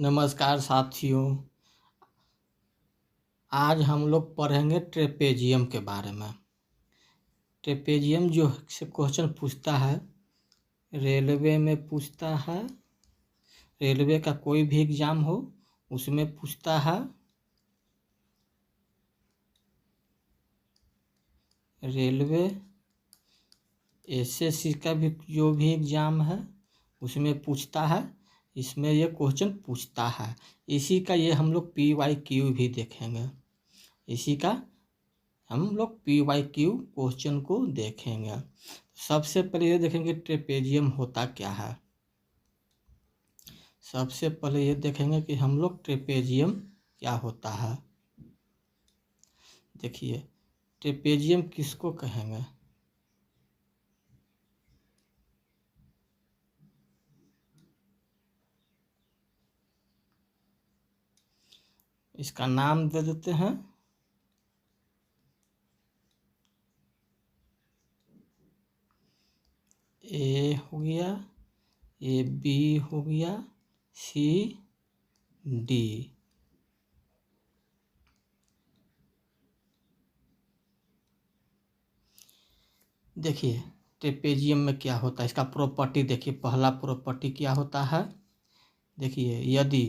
नमस्कार साथियों। आज हम लोग पढ़ेंगे ट्रेपेजियम के बारे में। ट्रेपेजियम जो से क्वेश्चन पूछता है, रेलवे में पूछता है, रेलवे का कोई भी एग्ज़ाम हो उसमें पूछता है, रेलवे एसएससी का भी जो भी एग्ज़ाम है उसमें पूछता है। इसमें ये क्वेश्चन पूछता है, इसी का ये हम लोग PYQ भी देखेंगे। इसी का हम लोग PYQ क्वेश्चन को देखेंगे। सबसे पहले ये देखेंगे ट्रेपेजियम होता क्या है। सबसे पहले ये देखेंगे कि हम लोग ट्रेपेजियम क्या होता है। देखिए, ट्रेपेजियम किसको कहेंगे? इसका नाम दे देते हैं, ए हो गया, ये बी हो गया, सी डी। देखिए ट्रेपेजियम में क्या होता है, इसका प्रॉपर्टी देखिए। पहला प्रॉपर्टी क्या होता है, देखिए, यदि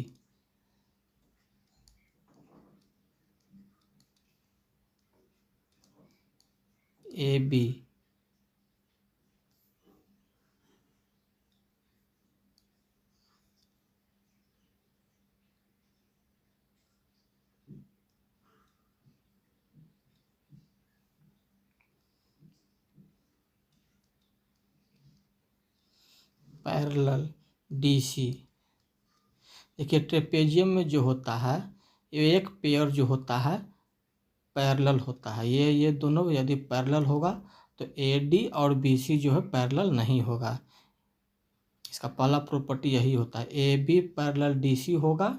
ए बी पैरेलल DC। देखिए ट्रेपेजियम में जो होता है, ये एक पेयर जो होता है पैरेलल होता है। ये दोनों यदि पैरेलल होगा तो AD और BC जो है पैरेलल नहीं होगा। इसका पहला प्रॉपर्टी यही होता है, AB पैरेलल DC होगा,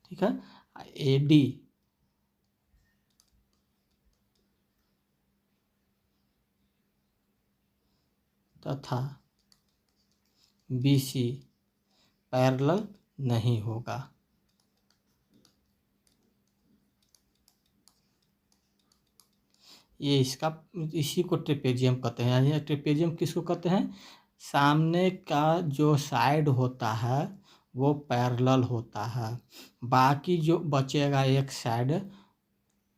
ठीक है। AD तथा BC पैरेलल नहीं होगा। ये इसका, इसी को ट्रेपेजियम कहते हैं। यानी ट्रेपेजियम किसको कहते हैं? सामने का जो साइड होता है वो पैरेलल होता है, बाकी जो बचेगा एक साइड,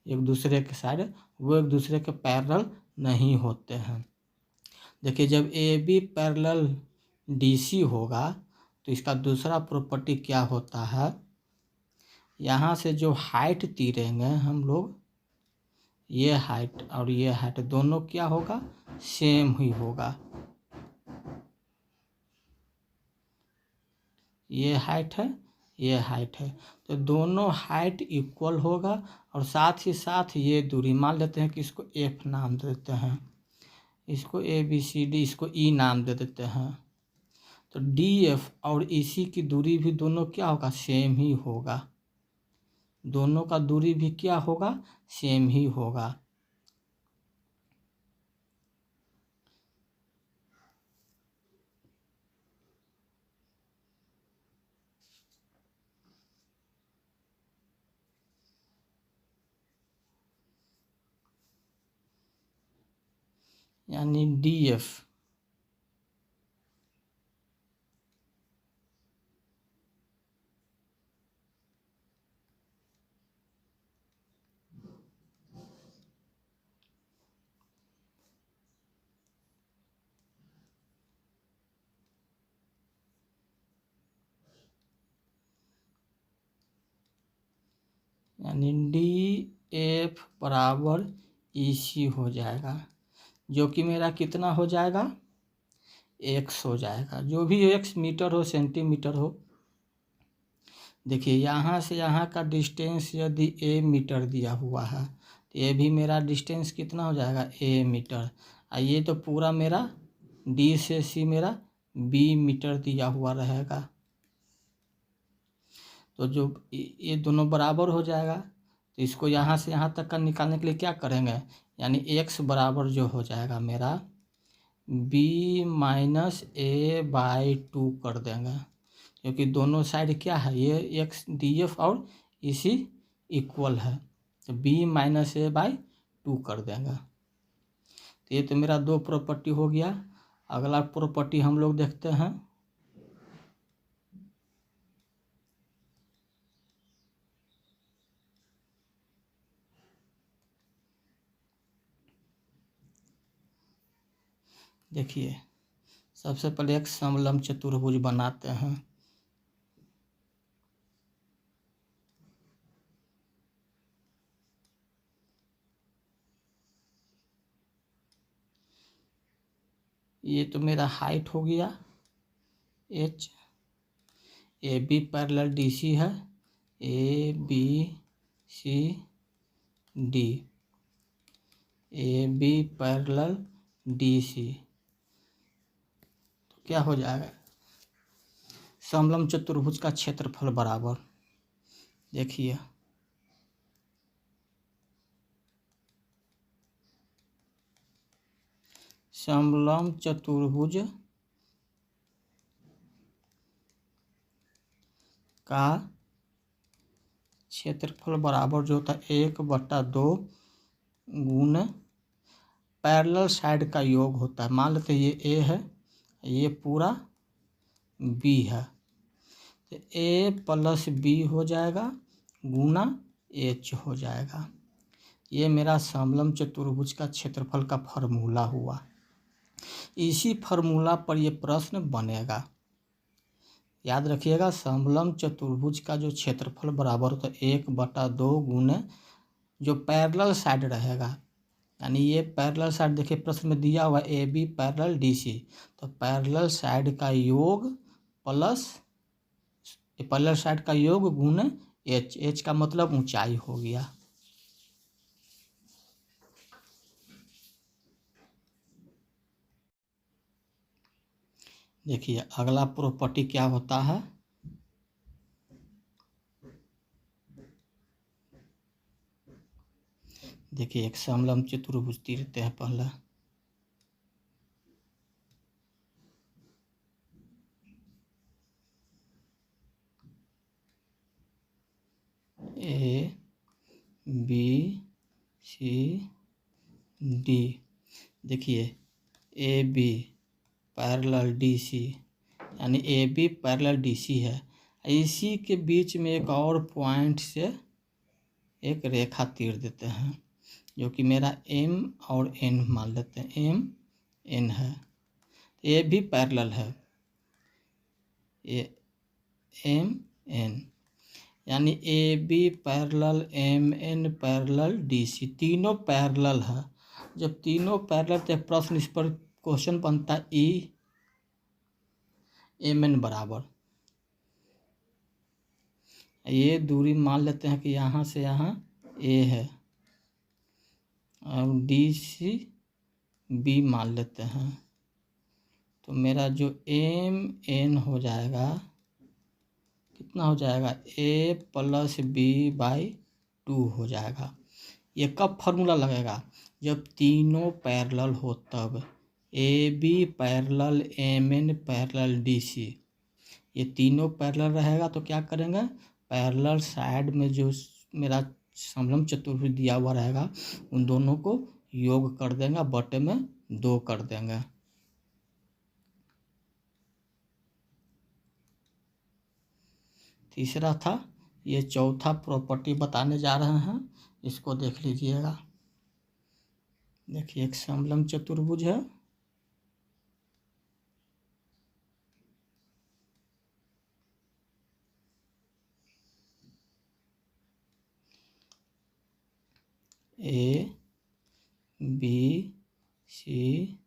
एक दूसरे के साइड, वो एक दूसरे के पैरेलल नहीं होते हैं। देखिए, जब AB पैरेलल DC होगा तो इसका दूसरा प्रॉपर्टी क्या होता है, यहाँ से जो हाइट तीरेंगे हम लोग, ये हाइट और ये हाइट दोनों क्या होगा, सेम ही होगा। ये हाइट है, ये हाइट है, तो दोनों हाइट इक्वल होगा। और साथ ही साथ ये दूरी, मान लेते हैं कि इसको F नाम दे देते हैं, इसको ABCD, इसको E नाम दे देते हैं। तो DF और EC की दूरी भी दोनों क्या होगा, सेम ही होगा। दोनों का दूरी भी क्या होगा, सेम ही होगा। यानी DF यानी DF बराबर EC हो जाएगा, जो कि मेरा कितना हो जाएगा, x हो जाएगा। जो भी x मीटर हो, सेंटीमीटर हो। देखिए, यहाँ से यहाँ का डिस्टेंस यदि a मीटर दिया हुआ है तो ये भी मेरा डिस्टेंस कितना हो जाएगा, a मीटर। ये तो पूरा मेरा D से C मेरा B मीटर दिया हुआ रहेगा। तो जो ये दोनों बराबर हो जाएगा, तो इसको यहाँ से यहाँ तक का निकालने के लिए क्या करेंगे, यानी x बराबर जो हो जाएगा मेरा बी माइनस ए बाई 2 कर देंगे, क्योंकि दोनों साइड क्या है, ये एक्स डी एफ और इसी इक्वल है, तो बी माइनस ए बाई 2 कर देंगे। तो ये तो मेरा दो प्रॉपर्टी हो गया। अगला प्रॉपर्टी हम लोग देखते हैं। देखिए, सबसे पहले एक समलंब चतुर्भुज बनाते हैं। ये तो मेरा हाइट हो गया h, A B parallel D C है, A B C D, A B parallel D C, तो क्या हो जाएगा, समलंब चतुर्भुज का क्षेत्रफल बराबर, देखिए समलंब चतुर्भुज का क्षेत्रफल बराबर जो होता है 1/2 गुण पैरेलल साइड का योग होता है। मान लेते हैं ये ए है, ये पूरा बी है, तो ए प्लस बी हो जाएगा गुना एच हो जाएगा। ये मेरा समलंब चतुर्भुज का क्षेत्रफल का फार्मूला हुआ। इसी फार्मूला पर ये प्रश्न बनेगा, याद रखिएगा। समलंब चतुर्भुज का जो क्षेत्रफल बराबर होता है 1/2 गुने जो पैरेलल साइड रहेगा, यानी ये पैरेलल साइड देखिए प्रश्न में दिया हुआ A B parallel D C, तो पैरेलल साइड का योग प्लस पैरेलल साइड का योग गुने एच, एच का मतलब ऊंचाई हो गया। देखिए अगला प्रॉपर्टी क्या होता है, देखिए एक समलंब चतुर्भुज तीरते हैं पहले, ए बी सी डी, देखिए A B parallel D C, यानी A B parallel D C है। इसी के बीच में एक और पॉइंट से एक रेखा तीर देते हैं, जो कि मेरा एम और एन मान लेते हैं, एम एन है, ये भी पैरेलल है, ये एम एन, यानी A B parallel M N parallel D C, तीनों पैरेलल है। जब तीनों पैरेलल तो प्रश्न इस पर क्वेश्चन बनता है ई एम एन बराबर, ये दूरी मान लेते हैं कि यहाँ से यहाँ ए है और डी सी बी मान लेते हैं, तो मेरा जो एम एन हो जाएगा कितना हो जाएगा, ए प्लस बी बाई 2 हो जाएगा। ये कब फार्मूला लगेगा, जब तीनों पैरेलल हो तब, A B parallel M N parallel D C, ये तीनों पैरेलल रहेगा तो क्या करेंगे, पैरेलल साइड में जो मेरा समलंब चतुर्भुज दिया हुआ रहेगा उन दोनों को योग कर देंगे, बटे में 2 कर देंगे। तीसरा था, ये चौथा प्रॉपर्टी बताने जा रहे हैं, इसको देख लीजिएगा। देखिए एक समलंब चतुर्भुज है, ए बी सी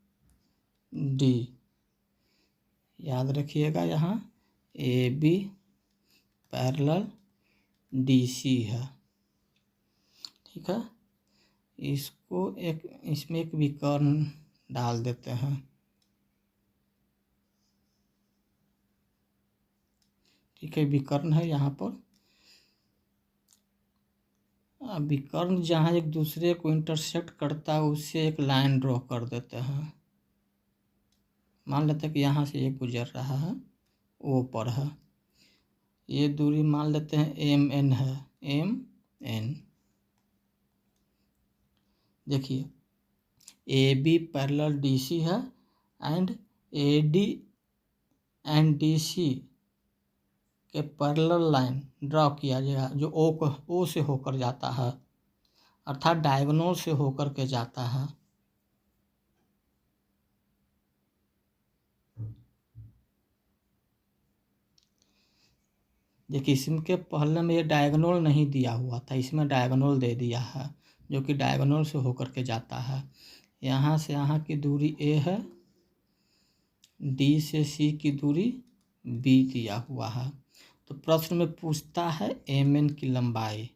डी, याद रखिएगा यहाँ A B parallel D C है, ठीक है। इसको एक इसमें एक विकर्ण डाल देते हैं, ठीक है, विकर्ण है यहाँ पर। विकर्ण जहाँ एक दूसरे को इंटरसेक्ट करता है उससे एक लाइन ड्रॉ कर देते हैं, मान लेते हैं कि यहाँ से ये गुजर रहा है, ओ पर है, ये दूरी मान लेते हैं एम एन है, एम एन। देखिए A B parallel D C है and A D and D C के पैरेलल लाइन ड्रॉ किया जाएगा जो ओ से होकर जाता है, अर्थात डायगोनल से होकर के जाता है। देखिए इसके पहले में ये डायगोनल नहीं दिया हुआ था, इसमें डायगोनल दे दिया है जो कि डायगोनल से होकर के जाता है। यहाँ से यहाँ की दूरी ए है, डी से सी की दूरी बी दिया हुआ है। तो प्रश्न में पूछता है एम एन की लंबाई,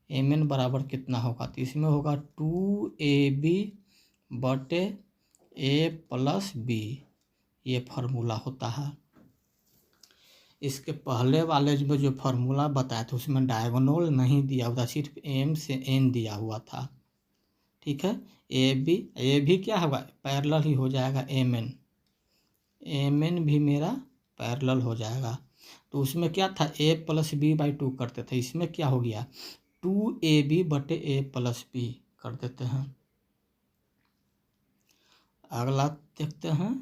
एम एन बराबर कितना होगा, तो इसमें होगा 2ab बटे ए प्लस बी, ये फार्मूला होता है। इसके पहले वाले जो फार्मूला बताया था उसमें डायगोनल नहीं दिया हुआ था, सिर्फ एम से एन दिया हुआ था। ठीक है, ए भी क्या होगा, पैरेलल ही हो जाएगा, एम एन भी मेरा पैरेलल हो जाएगा। तो उसमें क्या था, ए प्लस बी बाई 2 करते थे, इसमें क्या हो गया 2ab बटे ए प्लस बी कर देते हैं। अगला देखते हैं,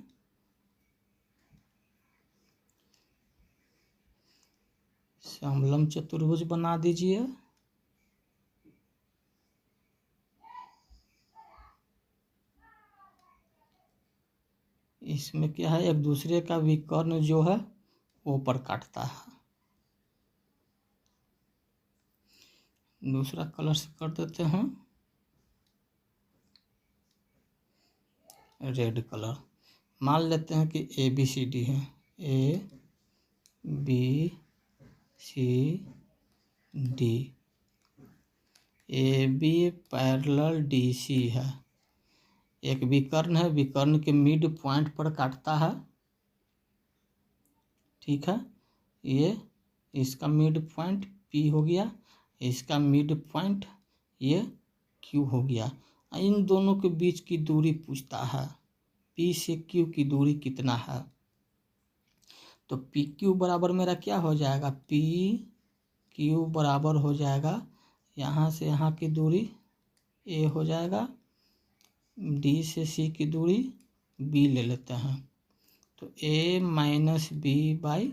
समलंब चतुर्भुज बना दीजिए। इसमें क्या है, एक दूसरे का विकर्ण जो है वो पर काटता है। दूसरा कलर से कर देते हैं, रेड कलर। मान लेते हैं कि ए बी सी डी है, A B C D, A B parallel D C है, एक विकर्ण है, विकर्ण के मिड पॉइंट पर काटता है। ठीक है, ये इसका मिड पॉइंट पी हो गया, इसका मिड पॉइंट ये क्यू हो गया। इन दोनों के बीच की दूरी पूछता है, पी से क्यू की दूरी कितना है। तो पी क्यू बराबर मेरा क्या हो जाएगा, पी क्यू बराबर हो जाएगा, यहाँ से यहाँ की दूरी ए हो जाएगा, डी से सी की दूरी बी ले लेते हैं, तो ए माइनस बी बाई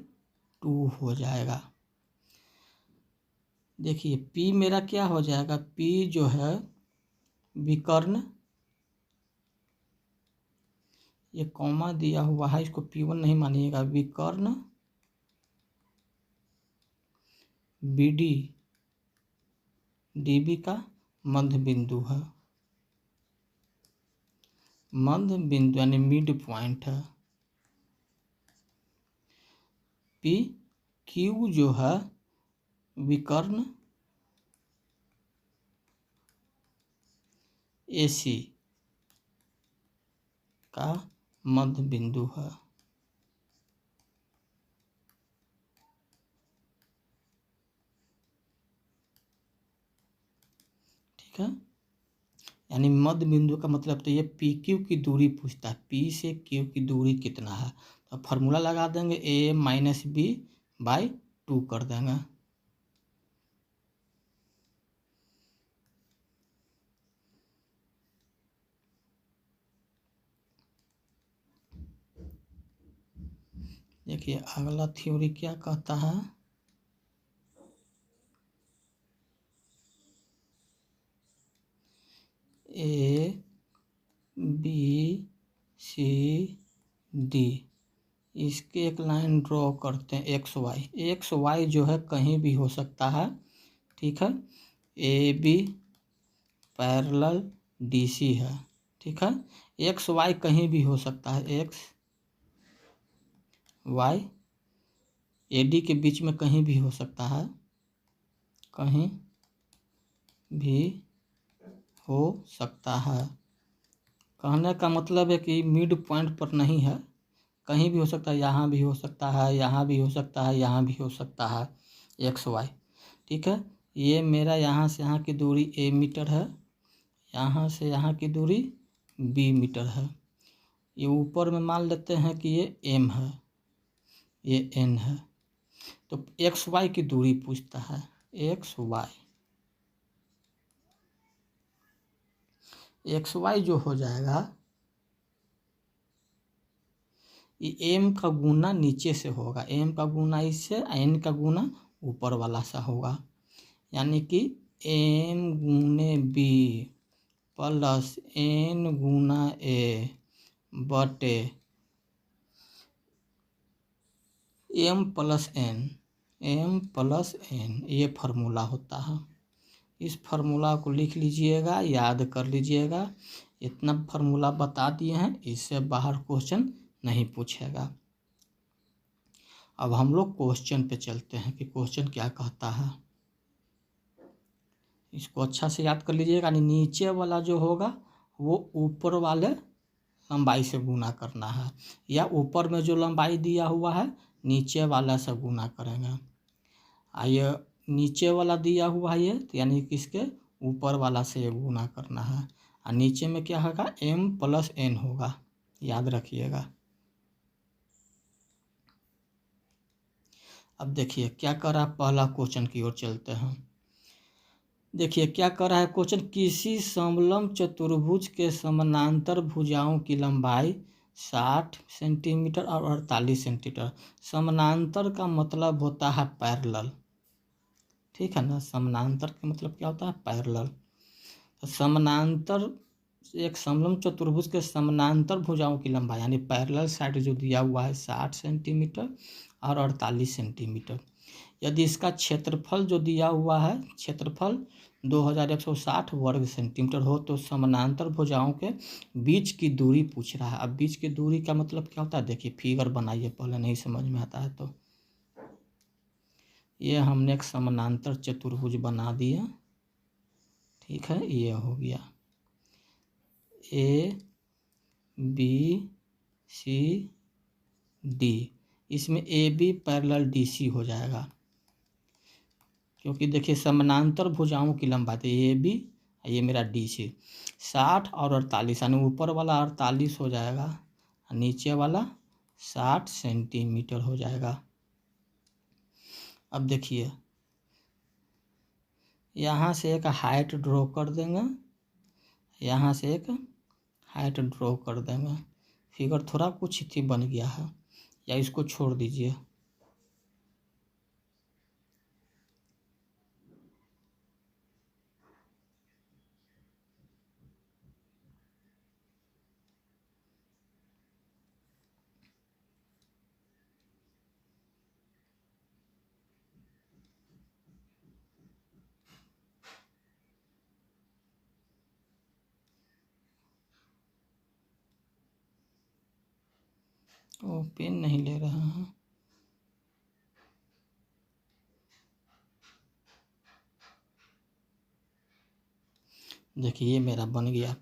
2 हो जाएगा। देखिए P मेरा क्या हो जाएगा, P जो है विकर्ण, ये कॉमा दिया हुआ है, इसको P1 नहीं मानिएगा, विकर्ण BD DB का मध्य बिंदु है, मध्य बिंदु यानी मिड पॉइंट है। P Q जो है विकर्ण AC का मध्य बिंदु है। ठीक है, यानी मध्य बिंदु का मतलब तो ये पी क्यू की दूरी पूछता है, पी से क्यू की दूरी कितना है। तो फार्मूला लगा देंगे, ए माइनस बी बाई 2 कर देंगे। देखिए अगला थ्योरी क्या कहता है, ए बी सी डी, इसके एक लाइन ड्रॉ करते हैं, एक्स वाई जो है कहीं भी हो सकता है। ठीक है, A B parallel D C है। ठीक है, एक्स वाई कहीं भी हो सकता है, एक्स वाई ए डी के बीच में कहीं भी हो सकता है, कहीं भी हो सकता है। कहने का मतलब है कि मिड पॉइंट पर नहीं है, कहीं भी हो सकता है, यहाँ भी हो सकता है, यहाँ भी हो सकता है, यहाँ भी हो सकता है, एक्स वाई। ठीक है, ये मेरा यहाँ से यहाँ की दूरी ए मीटर है, यहाँ से यहाँ की दूरी बी मीटर है, ये ऊपर में मान लेते हैं कि ये m है, ये n है, तो एक्स वाई की दूरी पूछता है, एक्स वाई जो हो जाएगा, ये m का गुना नीचे से होगा, m का गुना इससे, n का गुना ऊपर वाला सा होगा, यानी कि m गुने b plus n Guna a बटे m प्लस n, ये फार्मूला होता है। इस फार्मूला को लिख लीजिएगा, याद कर लीजिएगा। इतना फार्मूला बता दिए हैं, इससे बाहर क्वेश्चन नहीं पूछेगा। अब हम लोग क्वेश्चन पे चलते हैं कि क्वेश्चन क्या कहता है। इसको अच्छा से याद कर लीजिएगा। नीचे वाला जो होगा वो ऊपर वाले लंबाई से गुना करना है, या ऊपर में जो लंबाई दिया हुआ है नीचे वाला से गुना करेंगे। आइए, नीचे वाला दिया हुआ है ये, तो यानी कि इसके ऊपर वाला से ये गुना करना है, और नीचे में क्या होगा, m प्लस n होगा, याद रखिएगा। अब देखिए क्या कर रहा है, पहला क्वेश्चन की ओर चलते हैं। देखिए क्या कर रहा है क्वेश्चन, किसी समलंब चतुर्भुज के समानांतर भुजाओं की लंबाई 60 सेंटीमीटर और 48 सेंटीमीटर। समानांतर का मतलब होता है पैरेलल, ठीक है ना। समानांतर का मतलब क्या होता है, पैरेलल। तो समानांतर, एक समलंब चतुर्भुज के समानांतर भुजाओं की लंबाई यानी पैरेलल साइड जो दिया हुआ है 60 सेंटीमीटर और 48 सेंटीमीटर। यदि इसका क्षेत्रफल जो दिया हुआ है, क्षेत्रफल 2160 वर्ग सेंटीमीटर हो, तो समानांतर भुजाओं के बीच की दूरी पूछ रहा है। अब बीच की दूरी का मतलब क्या होता है, देखिए फिगर बनाइए, पहले नहीं समझ में आता है तो। ये हमने एक समानांतर चतुर्भुज बना दिया, ठीक है। ये हो गया A B C D, इसमें AB पैरेलल DC हो जाएगा, क्योंकि देखिए समानांतर भुजाओं की लंबाई, तो AB, ये मेरा DC, 60 और 48, यानी ऊपर वाला 48 हो जाएगा, नीचे वाला 60 सेंटीमीटर हो जाएगा। अब देखिए यहाँ से एक हाइट ड्रॉ कर देंगे, यहाँ से एक हाइट ड्रॉ कर देंगे। फिगर थोड़ा कुछ ही बन गया है, या इसको छोड़ दीजिए। ओ, पेन नहीं ले रहा है। देखिए ये मेरा बन गया।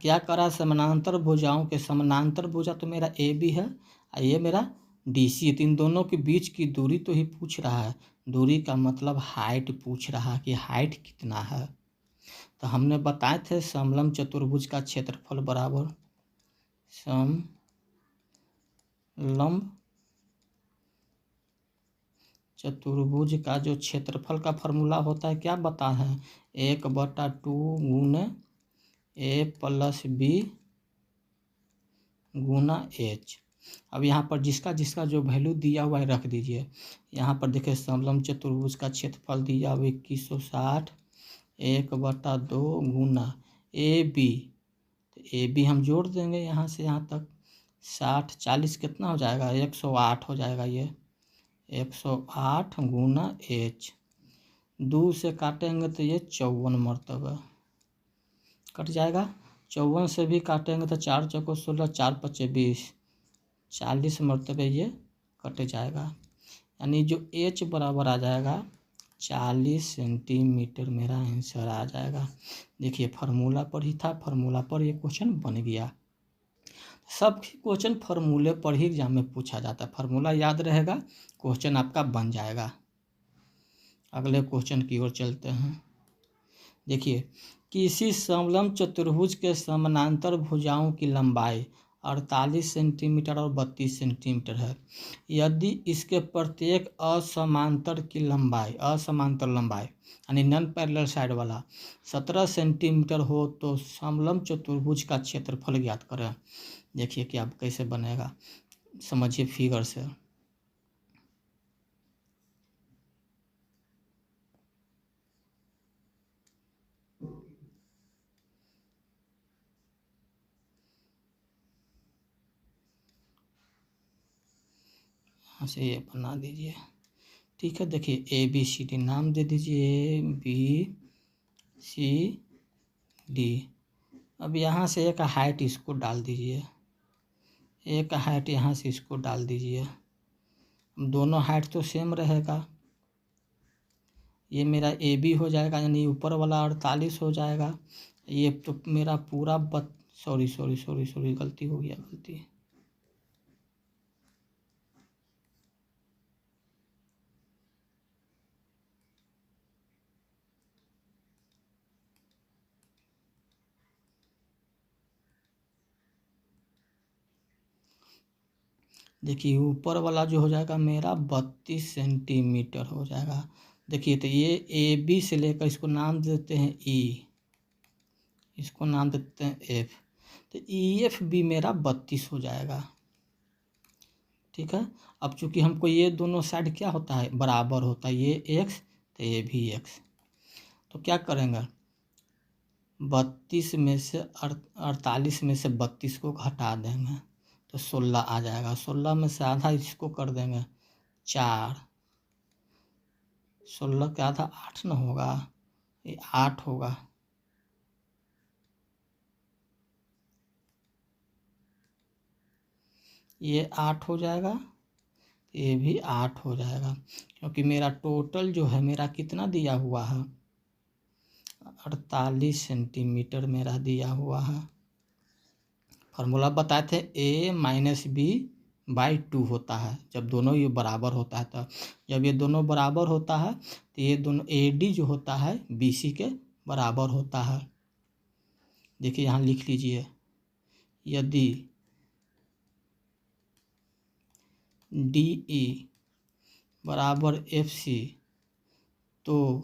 क्या करा, समानांतर भुजाओं के, समानांतर भुजा तो मेरा ए बी है, और ये मेरा डी सी, तो इन दोनों के बीच की दूरी तो ही पूछ रहा है। दूरी का मतलब हाइट पूछ रहा है कि हाइट कितना है। तो हमने बताए थे समलंब चतुर्भुज का क्षेत्रफल बराबर समलंब चतुर्भुज का जो क्षेत्रफल का फॉर्मूला होता है, क्या बता है, 1/2 गुने A plus B Guna H। अब यहाँ पर जिसका जिसका जो वैल्यू दिया हुआ है रख दीजिए। यहाँ पर देखिए समलंब चतुर्भुज का क्षेत्रफल दिया हुआ 2160, 1/2 गुना AB, तो AB हम जोड़ देंगे यहाँ से यहाँ तक, 60 40 कितना हो जाएगा, 108 हो जाएगा। ये 108 गुना H, 2 से काटेंगे तो ये 54 मरतबा कट जाएगा। 54 से भी काटेंगे तो 4 चौको 16, 4 पचे 20, 40 मरतबे ये कट जाएगा। यानी जो H बराबर आ जाएगा 40 सेंटीमीटर, मेरा आंसर आ जाएगा। देखिए फार्मूला पर ही था, फार्मूला पर ये क्वेश्चन बन गया। सब क्वेश्चन फार्मूले पर ही एग्जाम में पूछा जाता है। फार्मूला याद रहेगा, क्वेश्चन आपका बन जाएगा। अगले क्वेश्चन की ओर चलते हैं। देखिए किसी समलंब चतुर्भुज के समानांतर भुजाओं की लंबाई 48 सेंटीमीटर और 32 सेंटीमीटर है। यदि इसके प्रत्येक असमांतर की लंबाई, असमांतर लंबाई यानी नॉन पैरेलल साइड वाला 17 सेंटीमीटर हो तो समलंब चतुर्भुज का क्षेत्रफल ज्ञात करें। देखिए कि अब कैसे बनेगा, समझिए फिगर से। यहाँ से ये बना दीजिए, ठीक है। देखिए ABCD नाम दे दीजिए, ABCD। अब यहाँ से एक हाइट इसको डाल दीजिए, एक हाइट यहाँ से इसको डाल दीजिए। दोनों हाइट तो सेम रहेगा। ये मेरा AB हो जाएगा, यानी ऊपर वाला 48 हो जाएगा। ये तो मेरा पूरा सॉरी गलती हो गया, गलती। देखिए ऊपर वाला जो हो जाएगा मेरा 32 सेंटीमीटर हो जाएगा। देखिए तो ये AB से लेकर इसको नाम देते हैं E, इसको नाम देते हैं F, तो EF भी मेरा 32 हो जाएगा, ठीक है। अब चूंकि हमको ये दोनों साइड क्या होता है, बराबर होता है, ये X तो ये भी X, तो क्या करेंगे 32 में से 48 में से 32 को घटा देंगे तो 16 आ जाएगा। 16 में से आधा इसको कर देंगे 4, 16 का आधा 8 न होगा, ये 8 होगा। ये 8 हो जाएगा, ये भी 8 हो जाएगा, क्योंकि मेरा टोटल जो है मेरा कितना दिया हुआ है, 48 सेंटीमीटर मेरा दिया हुआ है। फार्मूला बताए थे A-B/2 होता है जब दोनों ये बराबर होता है। तो जब ये दोनों बराबर होता है तो ये दोनों AD जो होता है BC के बराबर होता है। देखिए यहाँ लिख लीजिए, यदि DE बराबर FC तो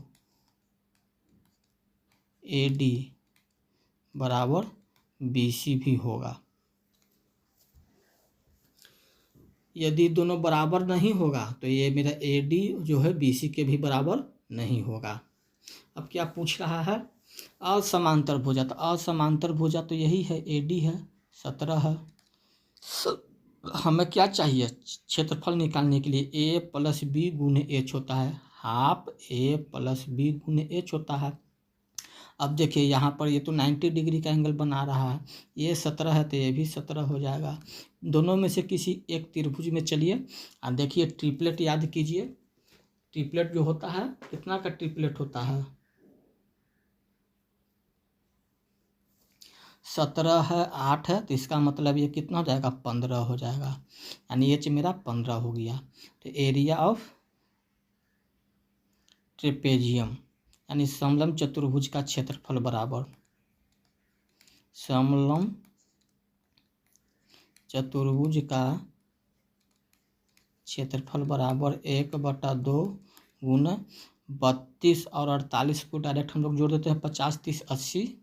AD बराबर BC भी होगा। यदि दोनों बराबर नहीं होगा तो ये मेरा AD जो है BC के भी बराबर नहीं होगा। अब क्या पूछ रहा है, असमांतर भुजा, तो असमांतर भुजा तो यही है, AD है, 17 है। हमें क्या चाहिए क्षेत्रफल निकालने के लिए, A + B गुने H होता है, हाफ A + B गुने H होता है। अब देखिए यहाँ पर ये तो 90 डिग्री का एंगल बना रहा है, ये 17 है तो ये भी 17 हो जाएगा। दोनों में से किसी एक त्रिभुज में चलिए और देखिए ट्रिपलेट याद कीजिए। ट्रिपलेट जो होता है कितना का ट्रिपलेट होता है, 17 है, 8 है, तो इसका मतलब ये कितना हो जाएगा, 15 हो जाएगा, यानी H मेरा 15 हो गया। तो एरिया ऑफ ट्रेपेजियम यानी समलंब चतुर्भुज का क्षेत्रफल बराबर, समलंब चतुर्भुज का क्षेत्रफल बराबर 1/2 गुना 32 और 48 को डायरेक्ट हम लोग जोड़ देते हैं, 50, 30, 80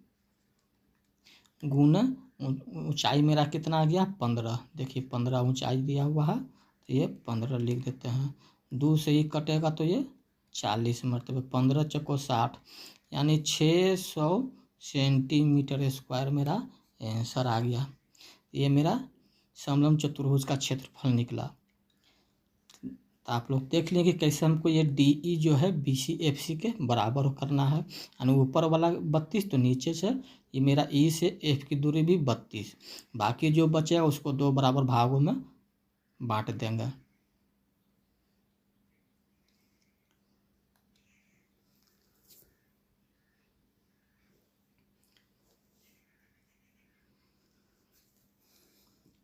गुना ऊंचाई मेरा कितना आ गया, 15। देखिए 15 ऊंचाई दिया हुआ है तो ये 15 लिख देते हैं। 2 से ही कटेगा तो ये 40 मरतबे 15 चौको 60, यानी 600 सेंटीमीटर स्क्वायर मेरा आंसर आ गया। ये मेरा समलंब चतुर्भुज का क्षेत्रफल निकला। तो आप लोग देख लें कि कैसे हमको ये DE जो है BC FC के बराबर करना है, यानी ऊपर वाला 32 तो नीचे से ये मेरा E से F की दूरी भी 32, बाकी जो बचेगा उसको 2 बराबर भागों में बांट देंगे।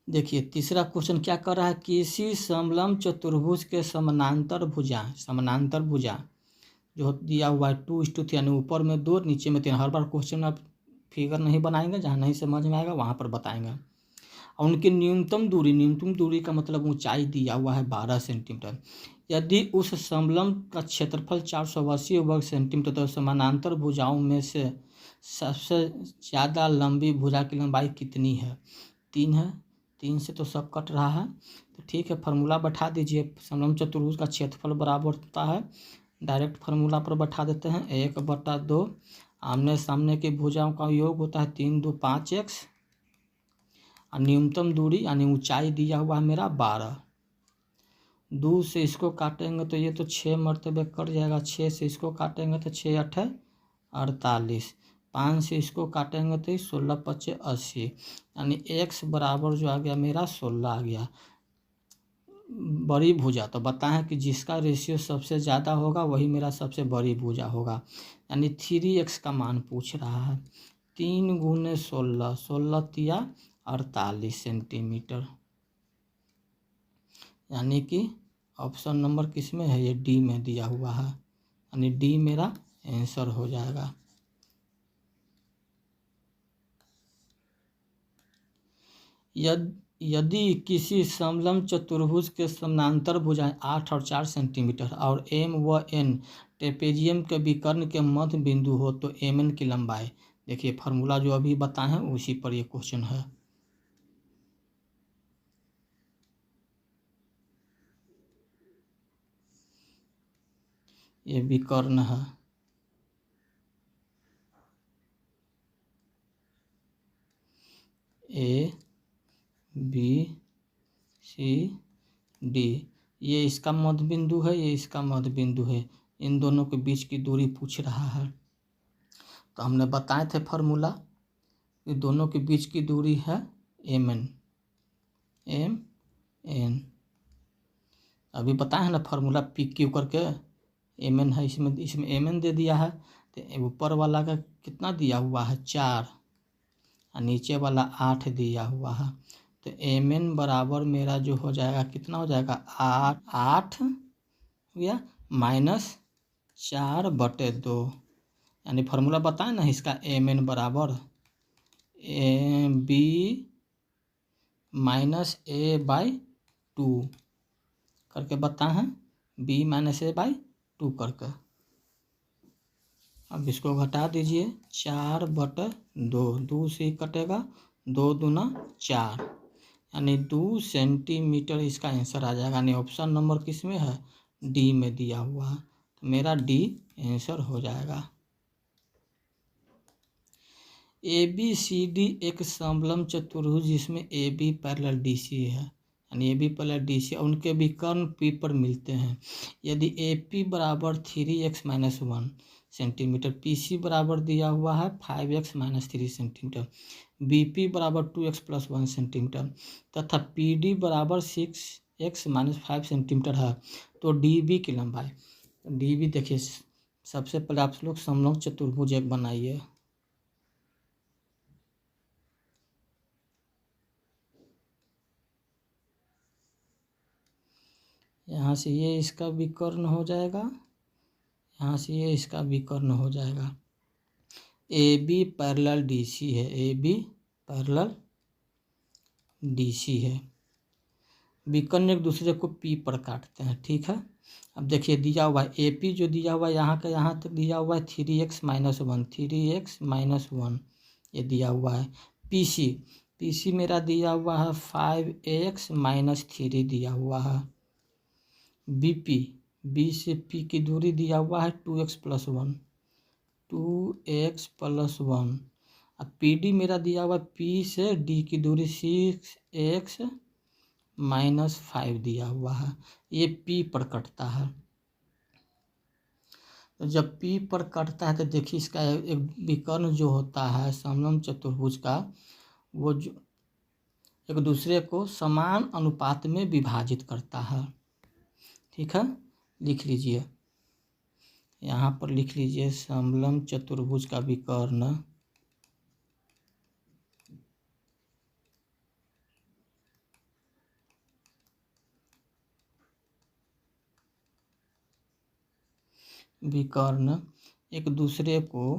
देखिए तीसरा क्वेश्चन क्या कर रहा है, किसी समलंब चतुर्भुज के समानांतर भुजा जो दिया हुआ है 2:3, यानी ऊपर में 2 नीचे में 3। हर बार क्वेश्चन आप फिगर नहीं बनाएंगे, जहाँ नहीं समझ में आएगा वहाँ पर बताएंगे। और उनकी न्यूनतम दूरी का मतलब ऊंचाई दिया हुआ है 12 सेंटीमीटर। यदि उस समलंब का क्षेत्रफल 480 वर्ग सेंटीमीटर तो समानांतर भुजाओं में से सबसे ज़्यादा लंबी भुजा की लंबाई कितनी है? 3 है। 3 से तो सब कट रहा है, तो ठीक है, फार्मूला बैठा दीजिए। समलंब चतुर्भुज का क्षेत्रफल बराबर होता है, डायरेक्ट फार्मूला पर बैठा देते हैं, 1/2। आमने सामने की भुजाओं का योग होता है 3 2 5x, और न्यूनतम दूरी यानी ऊंचाई दिया हुआ है मेरा 12। 2 से इसको काटेंगे तो ये तो 6 मरतबे कट जाएगा, 6 से इसको काटेंगे तो 6 8 48, 5 से इसको काटेंगे तो 16 5 80, यानी x बराबर जो आ गया मेरा 16 आ गया। बड़ी भुजा तो बताएं कि जिसका रेशियो सबसे ज़्यादा होगा वही मेरा सबसे बड़ी भुजा होगा, यानी 3x का मान पूछ रहा है। 3 × 16, 16 तिया 48 सेंटीमीटर, यानी कि ऑप्शन नंबर किस में है? ये डी में दिया हुआ है, यानी डी मेरा आंसर हो जाएगा। यदि किसी समलंब चतुर्भुज के समानांतर भुजाएं 8 और 4 सेंटीमीटर और एम व एन ट्रेपेजियम के विकर्ण के मध्य बिंदु हो तो एम एन की लंबाई, देखिए फार्मूला जो अभी बताए हैं उसी पर ये क्वेश्चन है। ये विकर्ण है, ए बी सी डी, ये इसका मध्य बिंदु है, ये इसका मध्य बिंदु है, इन दोनों के बीच की दूरी पूछ रहा है। तो हमने बताए थे फार्मूला कि दोनों के बीच की दूरी है एम एन, अभी बताए हैं ना फार्मूला पी क्यू करके, एम एन है, इसमें एम एन दे दिया है, तो ऊपर वाला का कितना दिया हुआ है 4 और नीचे वाला 8 दिया हुआ है, तो एम एन बराबर मेरा जो हो जाएगा कितना हो जाएगा 8 या -4/2, यानी फार्मूला बताए ना इसका एम एन बराबर बी -a/2 करके बताए हैं, b -a/2 करके। अब इसको घटा दीजिए, 4/2, 2 से कटेगा, 2 दूना 4, यानी 2 सेंटीमीटर इसका आंसर आ जाएगा, यानी ऑप्शन नंबर किस में है? डी में दिया हुआ है, तो मेरा डी आंसर हो जाएगा। ए बी सी डी एक समलंब चतुर्भुज जिसमें A B parallel D C है, यानी A B parallel D C, उनके विकर्ण पी पर मिलते हैं। यदि ए पी बराबर 3x - 1 सेंटीमीटर, पी सी बराबर दिया हुआ है 5x - 3 सेंटीमीटर, बी पी बराबर 2x + 1 सेंटीमीटर तथा पी डी बराबर 6x - 5 सेंटीमीटर है, तो डी बी की लंबाई, डी बी देखिए, सबसे पहले आप लोग समलंब चतुर्भुज एक बनाइए। यहाँ से ये इसका विकर्ण हो जाएगा, यहाँ से ये इसका विकर्ण हो जाएगा। A B parallel D C है, A B parallel D C है, विकर्ण एक दूसरे को पी पर काटते हैं, ठीक है। अब देखिए दिया हुआ है ए पी, जो दिया हुआ है यहाँ का यहाँ तक दिया हुआ है 3x - 1, 3x - 1 ये दिया हुआ है। पी सी मेरा दिया हुआ है 5x - 3 दिया हुआ है। बी से पी की दूरी दिया हुआ है 2x + 1, 2x + 1, अब पी डी मेरा दिया हुआ है पी से डी की दूरी 6x - 5 दिया हुआ है, ये पी पर कटता है। तो जब पी पर कटता है तो देखिए इसका एक विकर्ण जो होता है समलंब चतुर्भुज का, वो जो एक दूसरे को समान अनुपात में विभाजित करता है, ठीक है। लिख लीजिए, यहाँ पर लिख लीजिए समलंब चतुर्भुज का विकर्ण एक दूसरे को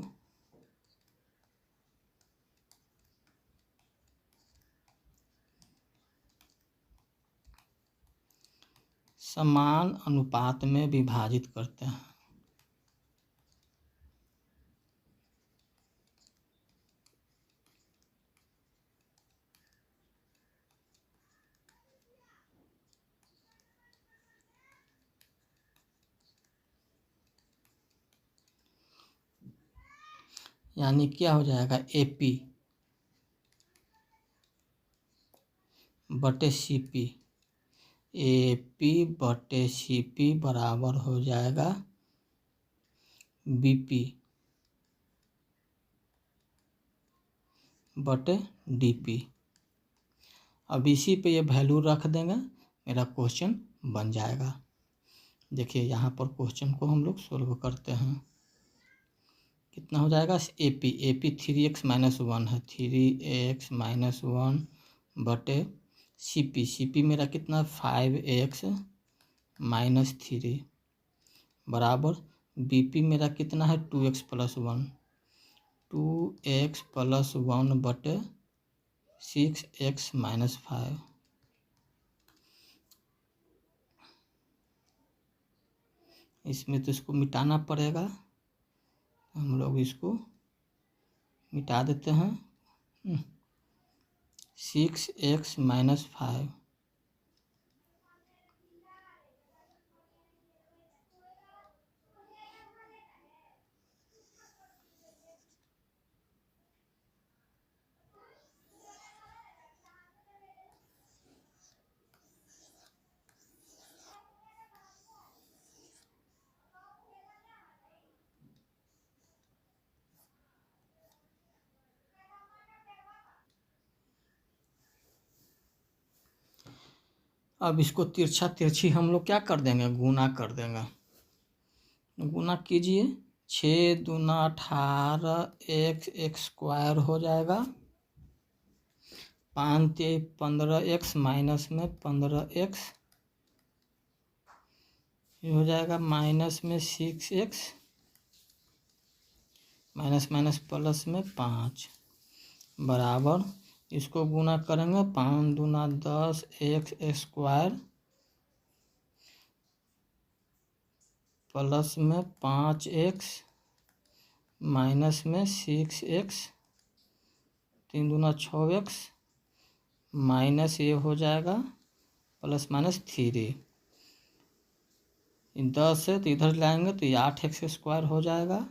समान अनुपात में विभाजित करते हैं। यानी क्या हो जाएगा, AP बटे CP, AP बटे CP बराबर हो जाएगा BP बटे DP। अब इसी पे ये वैल्यू रख देंगे, मेरा क्वेश्चन बन जाएगा। देखिए यहाँ पर क्वेश्चन को हम लोग सोल्व करते हैं। कितना हो जाएगा, AP 3x - 1 है, 3x - 1 बटे CP मेरा कितना 5x - 3 बराबर BP मेरा कितना है 2x + 1, 2x + 1 बटे 6x - 5। इसमें तो इसको मिटाना पड़ेगा, हम लोग इसको मिटा देते हैं। 6x - 5 अब इसको तिरछा तिरछी हम लोग क्या कर देंगे, गुना कर देंगे। गुना कीजिए, 6 दूना 18 x स्क्वायर हो जाएगा, 5 × 15x माइनस में 15x, ये हो जाएगा माइनस में 6x, माइनस माइनस प्लस में 5 बराबर, इसको गुना करेंगे 5 दूना 10 x स्क्वायर प्लस में 5x माइनस में 6x, 3 दूना 6x माइनस ये हो जाएगा प्लस माइनस 3, 10 है तो इधर लाएंगे तो ये 8x स्क्वायर हो जाएगा,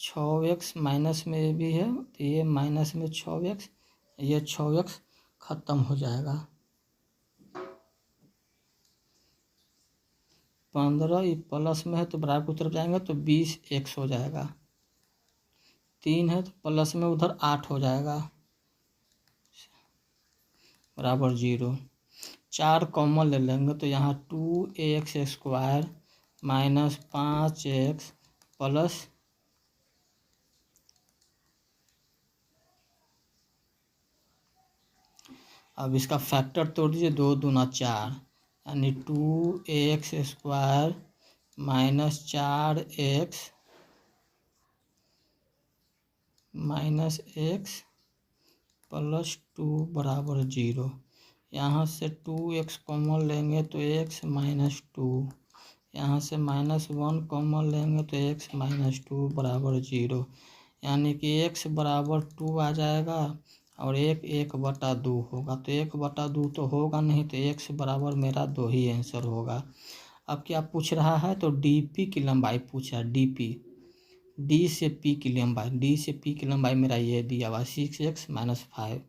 6x माइनस में ये भी है तो ये माइनस में 6x, ये 6x ख़त्म हो जाएगा, 15 ये प्लस में है तो बराबर की तरफ जाएंगे तो 20x हो जाएगा, 3 है तो प्लस में उधर 8 हो जाएगा बराबर 0, 4 कॉमन ले लेंगे तो यहाँ 2x square minus 5x plus अब इसका फैक्टर तोड़ दीजिए, 2 दूना 4 यानी 2x square minus 4x minus x plus 2 बराबर 0। यहाँ से 2x कॉमन लेंगे तो x माइनस 2, यहाँ से -1 कॉमन लेंगे तो x माइनस 2 बराबर 0, यानी कि x बराबर 2 आ जाएगा और 1/2 होगा, तो 1/2 तो होगा नहीं, तो x बराबर मेरा 2 ही आंसर होगा। अब क्या पूछ रहा है, तो DP की लंबाई पूछा है, DP, D से P की लंबाई, D से P की लंबाई मेरा ये दिया हुआ 6x - 5,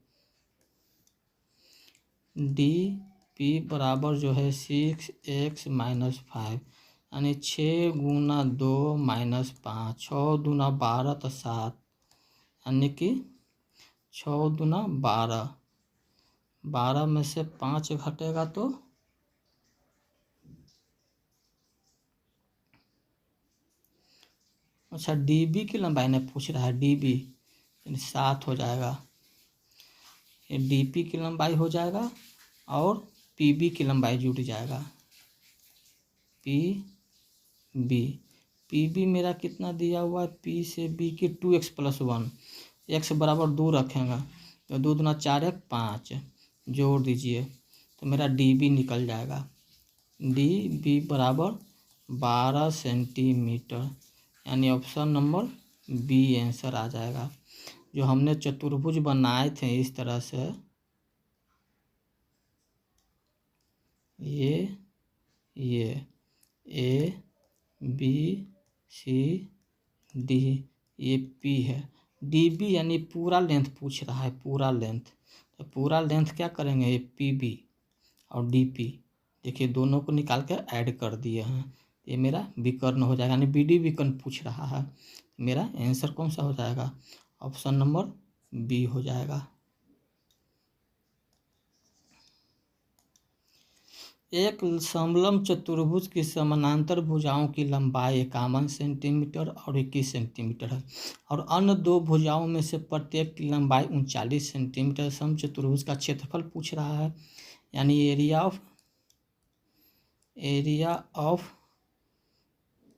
DP बराबर जो है 6x - 5, यानी 6 गुना 2 माइनस 5, 6 दूना 12 तो 7, यानी कि 6 दूना 12, 12 में से 5 घटेगा तो अच्छा DB की लंबाई ने पूछ रहा है, DB 7 हो जाएगा, ये DP की लंबाई हो जाएगा और PB की लंबाई जुड़ जाएगा, PB मेरा कितना दिया हुआ है, P से B की 2x + 1, x बराबर 2 रखेंगे तो 2 दूना 4 1 5 जोड़ दीजिए तो मेरा डी बी निकल जाएगा। डी बी बराबर 12 सेंटीमीटर, यानी ऑप्शन नंबर बी आंसर आ जाएगा। जो हमने चतुर्भुज बनाए थे इस तरह से, ये ए बी सी डी, ये पी है। डी बी यानी पूरा लेंथ पूछ रहा है, पूरा लेंथ। तो पूरा लेंथ क्या करेंगे, ये पी बी और डी पी, देखिए दोनों को निकाल कर ऐड कर दिए हैं। ये मेरा विकर्ण हो जाएगा, यानी बी डी विकर्ण पूछ रहा है। मेरा आंसर कौन सा हो जाएगा, ऑप्शन नंबर बी हो जाएगा। एक समलंब चतुर्भुज की समानांतर भुजाओं की लंबाई 51 सेंटीमीटर और 21 सेंटीमीटर है, और अन्य दो भुजाओं में से प्रत्येक की लंबाई 39 सेंटीमीटर। समचतुर्भुज का क्षेत्रफल पूछ रहा है, यानी area of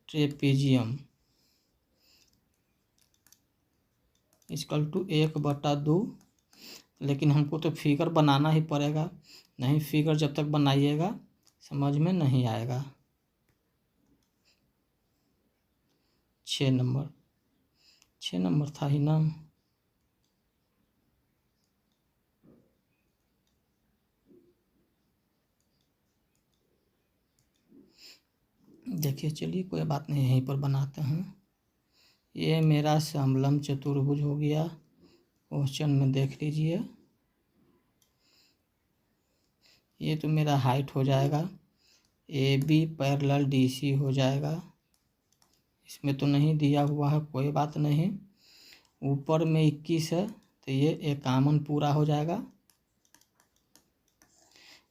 trapezium equal to 1/2। लेकिन हमको तो फिगर बनाना ही पड़ेगा, नहीं फिगर जब तक बनाइएगा समझ में नहीं आएगा। 6 नंबर था ही ना। देखिए चलिए कोई बात नहीं, यहीं पर बनाते हैं। ये मेरा समलंब चतुर्भुज हो गया, क्वेश्चन में देख लीजिए। ये तो मेरा हाइट हो जाएगा, A B parallel D C हो जाएगा। इसमें तो नहीं दिया हुआ है, कोई बात नहीं। ऊपर में 21 है तो ये 51 पूरा हो जाएगा।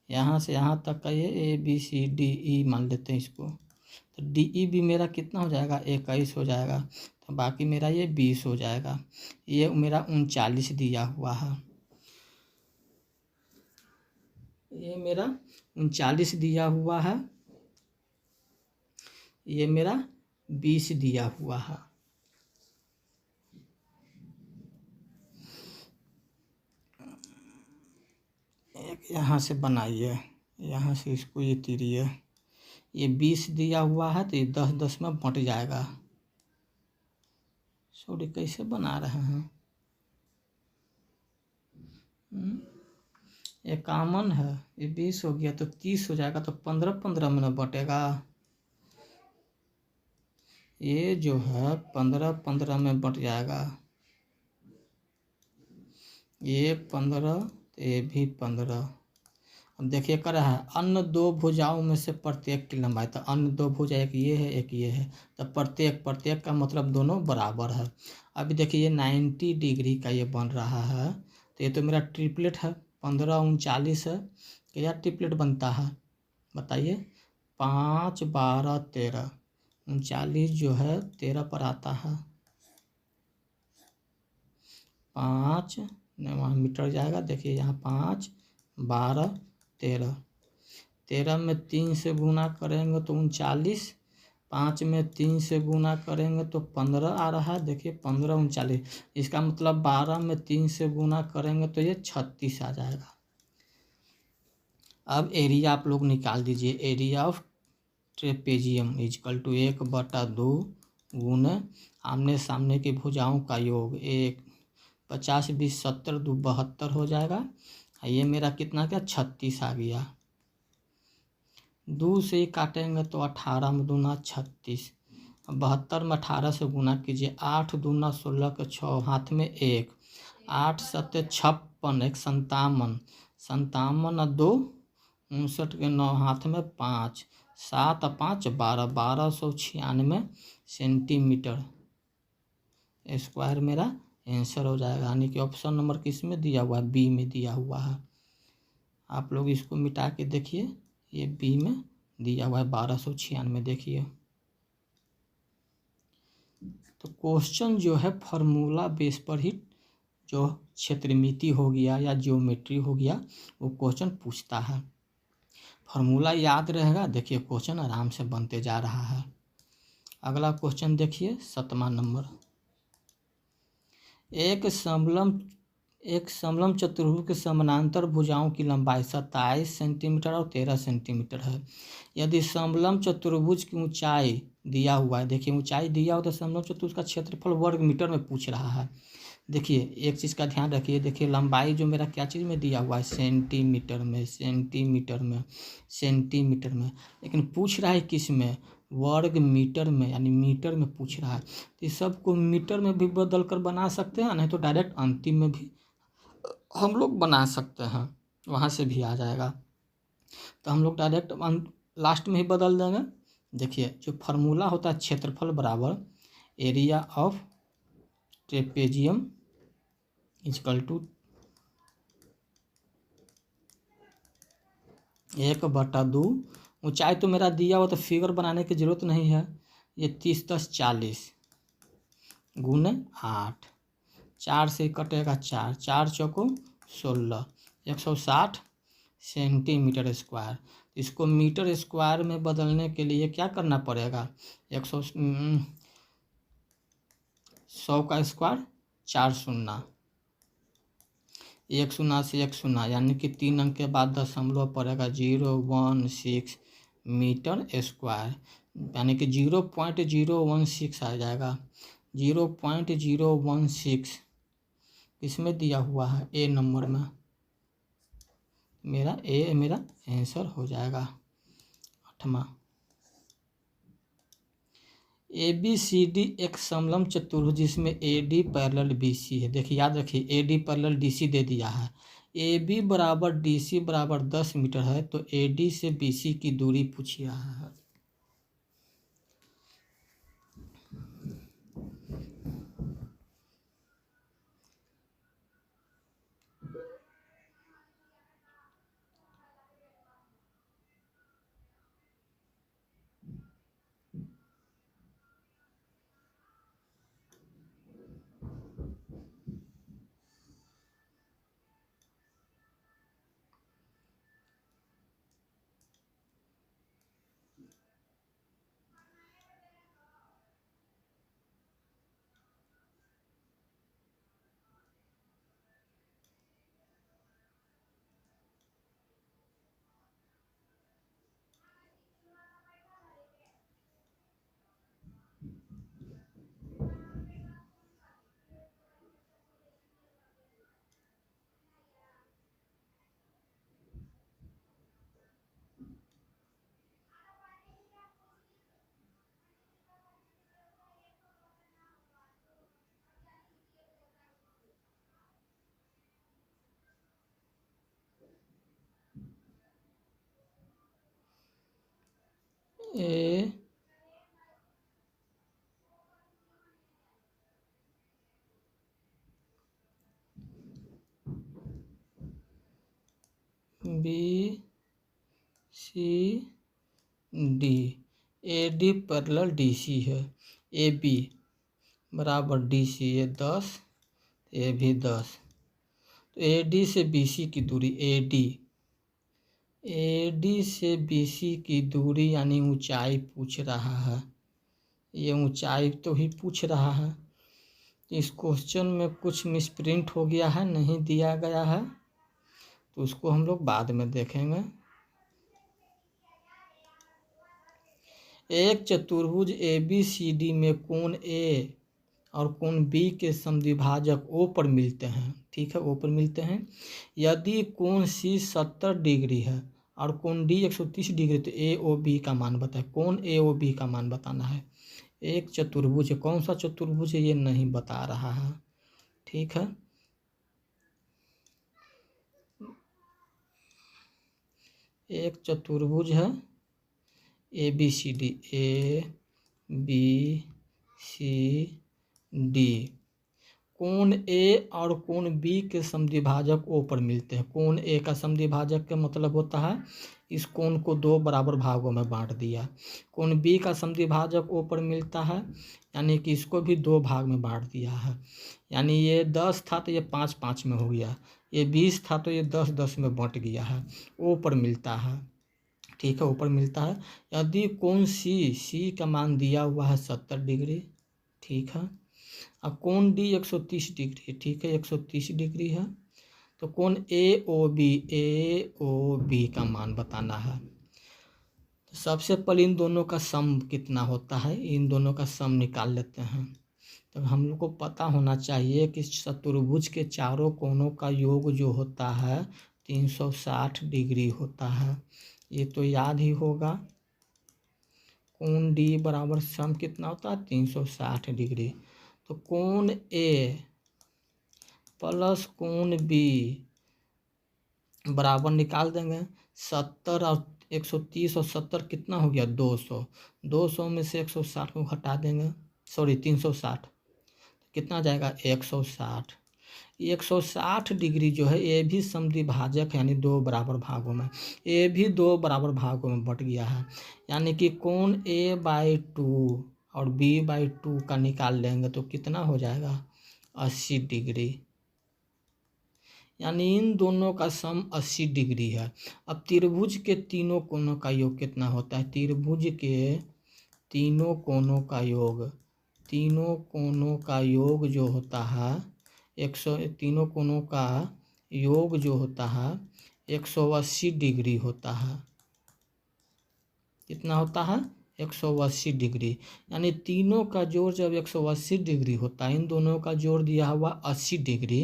यहाँ से यहाँ तक का ये ए बी सी डी ई मान लेते हैं इसको, तो डी ई भी मेरा कितना हो जाएगा, 21 हो जाएगा। तो बाकी मेरा ये 20 हो जाएगा। ये मेरा 39 दिया हुआ है, ये मेरा 39 दिया हुआ है, ये मेरा 20 दिया हुआ है। एक यहाँ से बनाइए, यहाँ से इसको ये तीरिए। ये 20 दिया हुआ है तो ये 10-10 में बंट जाएगा। सॉरी कैसे बना रहे हैं, 51 है, ये 20 हो गया तो 30 हो जाएगा, तो 15-15 में न बटेगा। ये जो है 15-15 में बट जाएगा, ये 15 ये भी 15। अब देखिए कर रहा है अन्य दो भुजाओं में से प्रत्येक की लंबाई, तो अन्य दो भुजा एक ये है एक ये है, तो प्रत्येक का मतलब दोनों बराबर है। अभी देखिए ये 90 डिग्री का ये बन रहा है, तो ये तो मेरा ट्रिपलेट है, 15-39 है। क्या ट्रिपलेट बनता है बताइए, 5, 12, 13, 39 जो है 13 पर आता है। 5 वहाँ मीटर जाएगा, देखिए यहाँ 5, 12, 13, 13 में 3 से गुना करेंगे तो 39, 5 में 3 से गुना करेंगे तो 15 आ रहा है। देखिए 15, 39, इसका मतलब 12 में 3 से गुना करेंगे तो ये 36 आ जाएगा। अब एरिया आप लोग निकाल दीजिए, area of trapezium equal to 1/2 गुना आमने सामने की भुजाओं का योग, 1 50 20 70 2 72 हो जाएगा। ये मेरा कितना क्या 36 आ गया। 2 से ही काटेंगे तो 18 में दूना 36, 72 में 18 से गुना कीजिए, 8 दूना 16 के 6 हाथ में 1, 8 7 56 1 57, 57 2 59 के 9 हाथ में 5, 7 5 12, 1296 सेंटीमीटर स्क्वायर मेरा आंसर हो जाएगा। यानी कि ऑप्शन नंबर किस में दिया हुआ है, बी में दिया हुआ है। आप लोग इसको मिटा के देखिए, ये बी में दिया हुआ है 1296, देखिए। तो क्वेश्चन जो है फार्मूला बेस पर ही जो क्षेत्रमिति हो गया या ज्योमेट्री हो गया वो क्वेश्चन पूछता है। फार्मूला याद रहेगा, देखिए क्वेश्चन आराम से बनते जा रहा है। अगला क्वेश्चन देखिए 7वां नंबर। एक एक समलंब चतुर्भुज के समानांतर भुजाओं की लंबाई 27 सेंटीमीटर और 13 सेंटीमीटर है। यदि समलंब चतुर्भुज की ऊंचाई दिया हुआ है, देखिए ऊंचाई दिया हो तो समलंब चतुर्भुज का क्षेत्रफल वर्ग मीटर में पूछ रहा है। देखिए एक चीज़ का ध्यान रखिए, देखिए लंबाई जो मेरा क्या चीज़ में दिया हुआ है, सेंटीमीटर में, सेंटीमीटर में, सेंटीमीटर में, लेकिन पूछ रहा है किस में, वर्ग मीटर में, यानी मीटर में पूछ रहा है। तो इस सबको मीटर में भी बदल कर बना सकते हैं, नहीं तो डायरेक्ट अंतिम में भी हम लोग बना सकते हैं, वहाँ से भी आ जाएगा। तो हम लोग डायरेक्ट लास्ट में ही बदल देंगे। देखिए जो फार्मूला होता है क्षेत्रफल बराबर area of trapezium equal to 1/2। ऊंचाई तो मेरा दिया हुआ तो फिगर बनाने की ज़रूरत नहीं है। ये 30 × 10 = 40 गुने 8, 4 से कटेगा 4, 4 चौको 16, 160 सेंटीमीटर स्क्वायर। इसको मीटर स्क्वायर में बदलने के लिए क्या करना पड़ेगा, 100 का स्क्वायर 4 शून्य, 1 शून्य से 1 शून्य, यानी कि 3 अंक के बाद दशमलव पड़ेगा 016 मीटर स्क्वायर, यानी कि 0.016 आ जाएगा। 0.016 इसमें दिया हुआ है ए नंबर में, मेरा आंसर हो जाएगा 8वां। ABCD एक समलंब चतुर्भुज जिसमें AD पैरेलल BC है। देखिए याद रखिए AD पैरेलल DC दे दिया है, AB बराबर DC बराबर 10 मीटर है, तो AD से BC की दूरी पूछ रहा है। A B C D, AD parallel DC है, AB बराबर DC, ये 10, ये भी 10, तो AD से BC की दूरी, AD से BC की दूरी यानी ऊंचाई पूछ रहा है, ये ऊंचाई तो ही पूछ रहा है। इस क्वेश्चन में कुछ मिसप्रिंट हो गया है, नहीं दिया गया है, तो उसको हम लोग बाद में देखेंगे। एक चतुर्भुज ABCD में कोण A और कोण B के समद्विभाजक O पर मिलते हैं, ठीक है, O पर मिलते हैं। यदि कोण C 70 डिग्री है और कोण D 130 डिग्री, तो AOB का मान बताए, कोण AOB का मान बताना है। एक चतुर्भुज है, कौन सा चतुर्भुज है ये नहीं बता रहा है, ठीक है। एक चतुर्भुज है ABCD, ABCD, कोण A और कोण B के समद्विभाजक O पर मिलते हैं। कोण A का समद्विभाजक का मतलब होता है इस कोण को 2 बराबर भागों में बांट दिया। कोण B का समद्विभाजक O पर मिलता है, यानी कि इसको भी 2 भाग में बांट दिया है, यानी ये 10 था तो ये 5-5 में हो गया, ये 20 था तो ये 10-10 में बंट गया है, O पर मिलता है, ठीक है, ऊपर मिलता है। यदि कोण C का मान दिया हुआ है 70 डिग्री, ठीक है, अब कोण डी 130 डिग्री, ठीक है, 130 डिग्री है। तो कोण ए ओ बी का मान बताना है। तो सबसे पहले इन दोनों का सम कितना होता है, इन दोनों का सम निकाल लेते हैं। तो हम लोग को पता होना चाहिए कि चतुर्भुज के चारों कोनों का योग जो होता है 360 डिग्री होता है, ये तो याद ही होगा। कोण डी बराबर सम कितना होता है 360 डिग्री। तो कोण ए प्लस कोण बी बराबर निकाल देंगे 70 और 130 और 70 कितना हो गया 200। 200 में से 160 को घटा देंगे, सॉरी 360, कितना जाएगा 160। 160 डिग्री जो है ये भी समद्विभाजक यानी दो बराबर भागों में, ये भी दो बराबर भागों में बट गया है। यानी कि कोण a/2 और b/2 का निकाल लेंगे तो कितना हो जाएगा 80 डिग्री। यानी इन दोनों का सम 80 डिग्री है। अब त्रिभुज के तीनों कोनों का योग कितना होता है, त्रिभुज के तीनों कोनों का योग, तीनों कोनों का योग जो होता है तीनों कोनों का योग जो होता है 180 डिग्री होता है। कितना होता है 180 डिग्री। यानी तीनों का जोड़ जब 180 डिग्री होता है, इन दोनों का जोड़ दिया हुआ 80 डिग्री,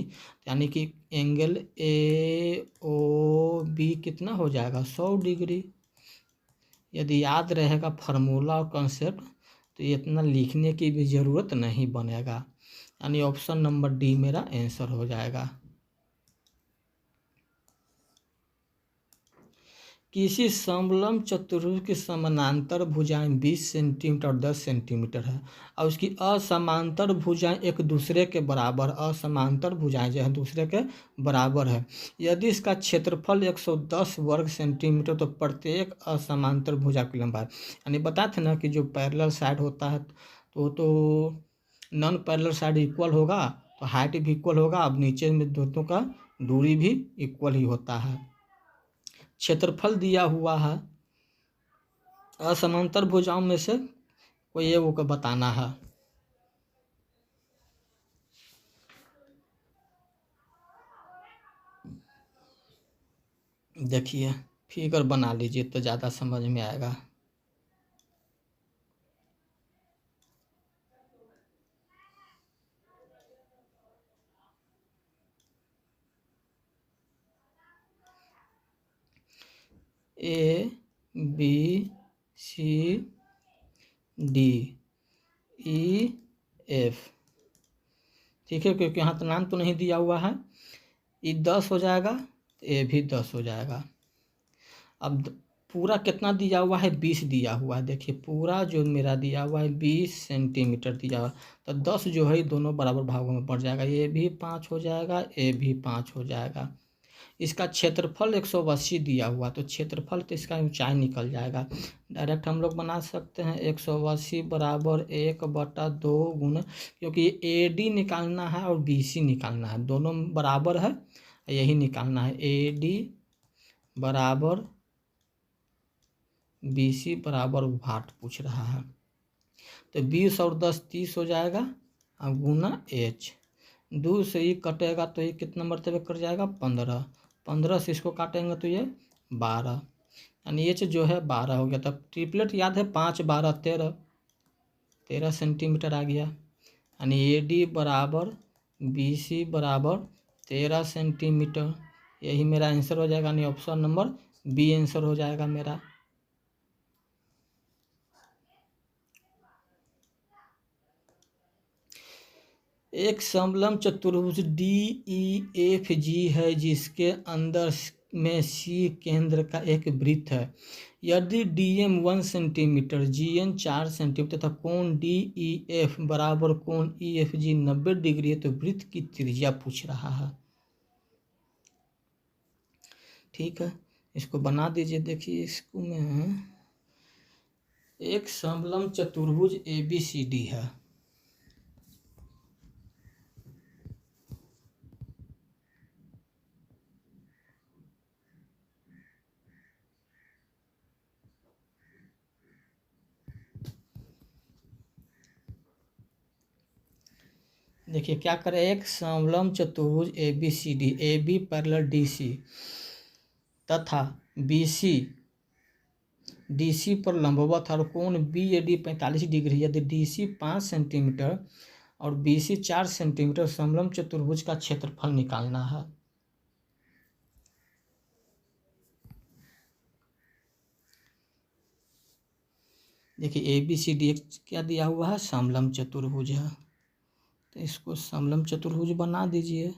यानी कि एंगल ए ओ बी कितना हो जाएगा 100 डिग्री। यदि याद रहेगा फार्मूला और कॉन्सेप्ट तो ये इतना लिखने की भी ज़रूरत नहीं बनेगा। यानी ऑप्शन नंबर डी मेरा आंसर हो जाएगा। किसी समलंब चतुर्भुज की समानांतर भुजाएं 20 सेंटीमीटर और 10 सेंटीमीटर है और उसकी असमांतर भुजाएं एक दूसरे के बराबर, असमांतर भुजाएं जो है दूसरे के बराबर है। यदि इसका क्षेत्रफल 110 वर्ग सेंटीमीटर तो प्रत्येक असमांतर भुजा की लंबाई, यानी बताए थे ना कि जो पैरेलल साइड होता है तो नॉन पैरेलल साइड इक्वल होगा तो हाइट भी इक्वल होगा। अब नीचे में दोनों का दूरी भी इक्वल ही होता है। क्षेत्रफल दिया हुआ है, असमांतर भुजाओं में से कोई एक को बताना है। देखिए फिगर बना लीजिए तो ज़्यादा समझ में आएगा। A B C D E F, ठीक है, क्योंकि यहाँ तो नाम तो नहीं दिया हुआ है। ई 10 हो जाएगा तो ए भी 10 हो जाएगा। अब पूरा कितना दिया हुआ है 20 दिया हुआ है। देखिए पूरा जो मेरा दिया हुआ है 20 सेंटीमीटर दिया हुआ है, तो 10 जो है दोनों बराबर भागों में बढ़ जाएगा, ये भी 5 हो जाएगा, ए भी 5 हो जाएगा। इसका क्षेत्रफल 180 दिया हुआ, तो क्षेत्रफल तो इसका ऊंचाई निकल जाएगा। डायरेक्ट हम लोग बना सकते हैं 180 बराबर 1/2 गुना, क्योंकि ए डी निकालना है और बी सी निकालना है, दोनों बराबर है, यही निकालना है। ए डी बराबर बी सी बराबर भाट पूछ रहा है, तो 20 और 10 30 हो जाएगा और गुना एच, 2 से ही कटेगा तो ये कितना मरतबे कट जाएगा 15, 15 से इसको काटेंगे तो ये 12, यानी एच जो है 12 हो गया। तब ट्रिपलेट याद है 5 12 13, 13 सेंटीमीटर आ गया। यानी ए डी बराबर बी सी बराबर 13 सेंटीमीटर, यही मेरा आंसर हो जाएगा। यानी ऑप्शन नंबर बी आंसर हो जाएगा मेरा। एक समलंब चतुर्भुज डी ई एफ जी है जिसके अंदर में सी केंद्र का एक वृत्त है। यदि D M 1 centimetre, G N 4 centimetre तथा कोण डी ई एफ बराबर कोण ई एफ जी 90 डिग्री है तो वृत्त की त्रिज्या पूछ रहा है। ठीक है, इसको बना दीजिए। देखिए इसको में एक समलंब चतुर्भुज ए बी सी डी है, देखिए क्या करें, एक समलंब चतुर्भुज A B C D, A B parallel D C तथा बी सी डी सी पर लंबवत और कोण बी ए डी 45 डिग्री, यदि डी सी 5 सेंटीमीटर और बी सी 4 सेंटीमीटर, समलंब चतुर्भुज का क्षेत्रफल निकालना है। देखिए ए बी सी डी क्या दिया हुआ है, समलंब चतुर्भुज है, तो इसको समलंब चतुर्भुज बना दीजिए।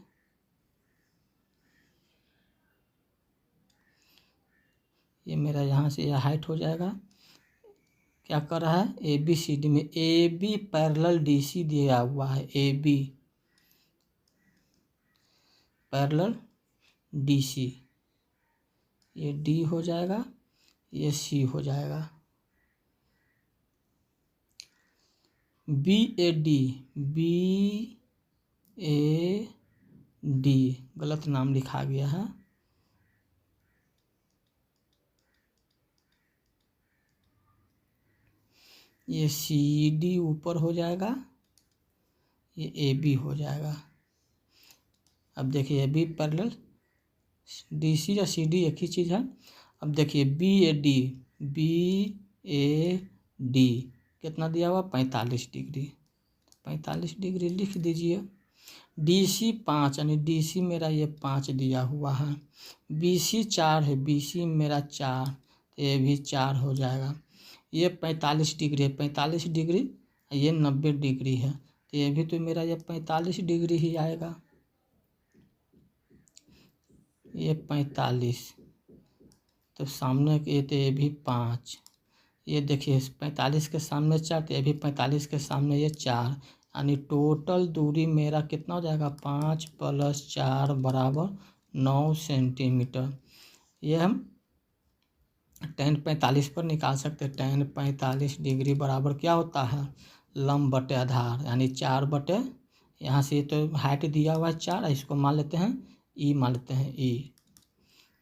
ये मेरा यहाँ से यह हाइट हो जाएगा। क्या कर रहा है, ए बी सी डी में A B parallel D C दिया हुआ है, A B parallel D C, ये डी हो जाएगा, ये सी हो जाएगा। B A D, B A D गलत नाम लिखा गया है, ये सी डी ऊपर हो जाएगा, ये ए बी हो जाएगा। अब देखिए A B parallel D C या सी डी एक ही चीज़ है। अब देखिए बी ए डी कितना दिया हुआ, 45 डिग्री, 45 डिग्री लिख दीजिए। डी सी 5 यानी डी सी मेरा ये 5 दिया हुआ है, बी सी 4 है, बी सी मेरा 4, तो ये भी 4 हो जाएगा। ये 45 डिग्री है, 45 डिग्री, ये 90 डिग्री है, तो ये भी तो मेरा ये 45 डिग्री ही आएगा, ये 45, तो सामने ये तो ये भी 5, ये देखिए 45 के सामने 4, तो ये भी 45 के सामने ये 4, यानी टोटल दूरी मेरा कितना हो जाएगा, 5 + 4 = 9 सेंटीमीटर। ये हम tan 45 पर निकाल सकते हैं। tan 45 डिग्री बराबर क्या होता है, लंब बटे आधार, यानी 4 बटे, यहाँ से तो हाइट दिया हुआ है 4, इसको मान लेते हैं ई, मान लेते हैं ई।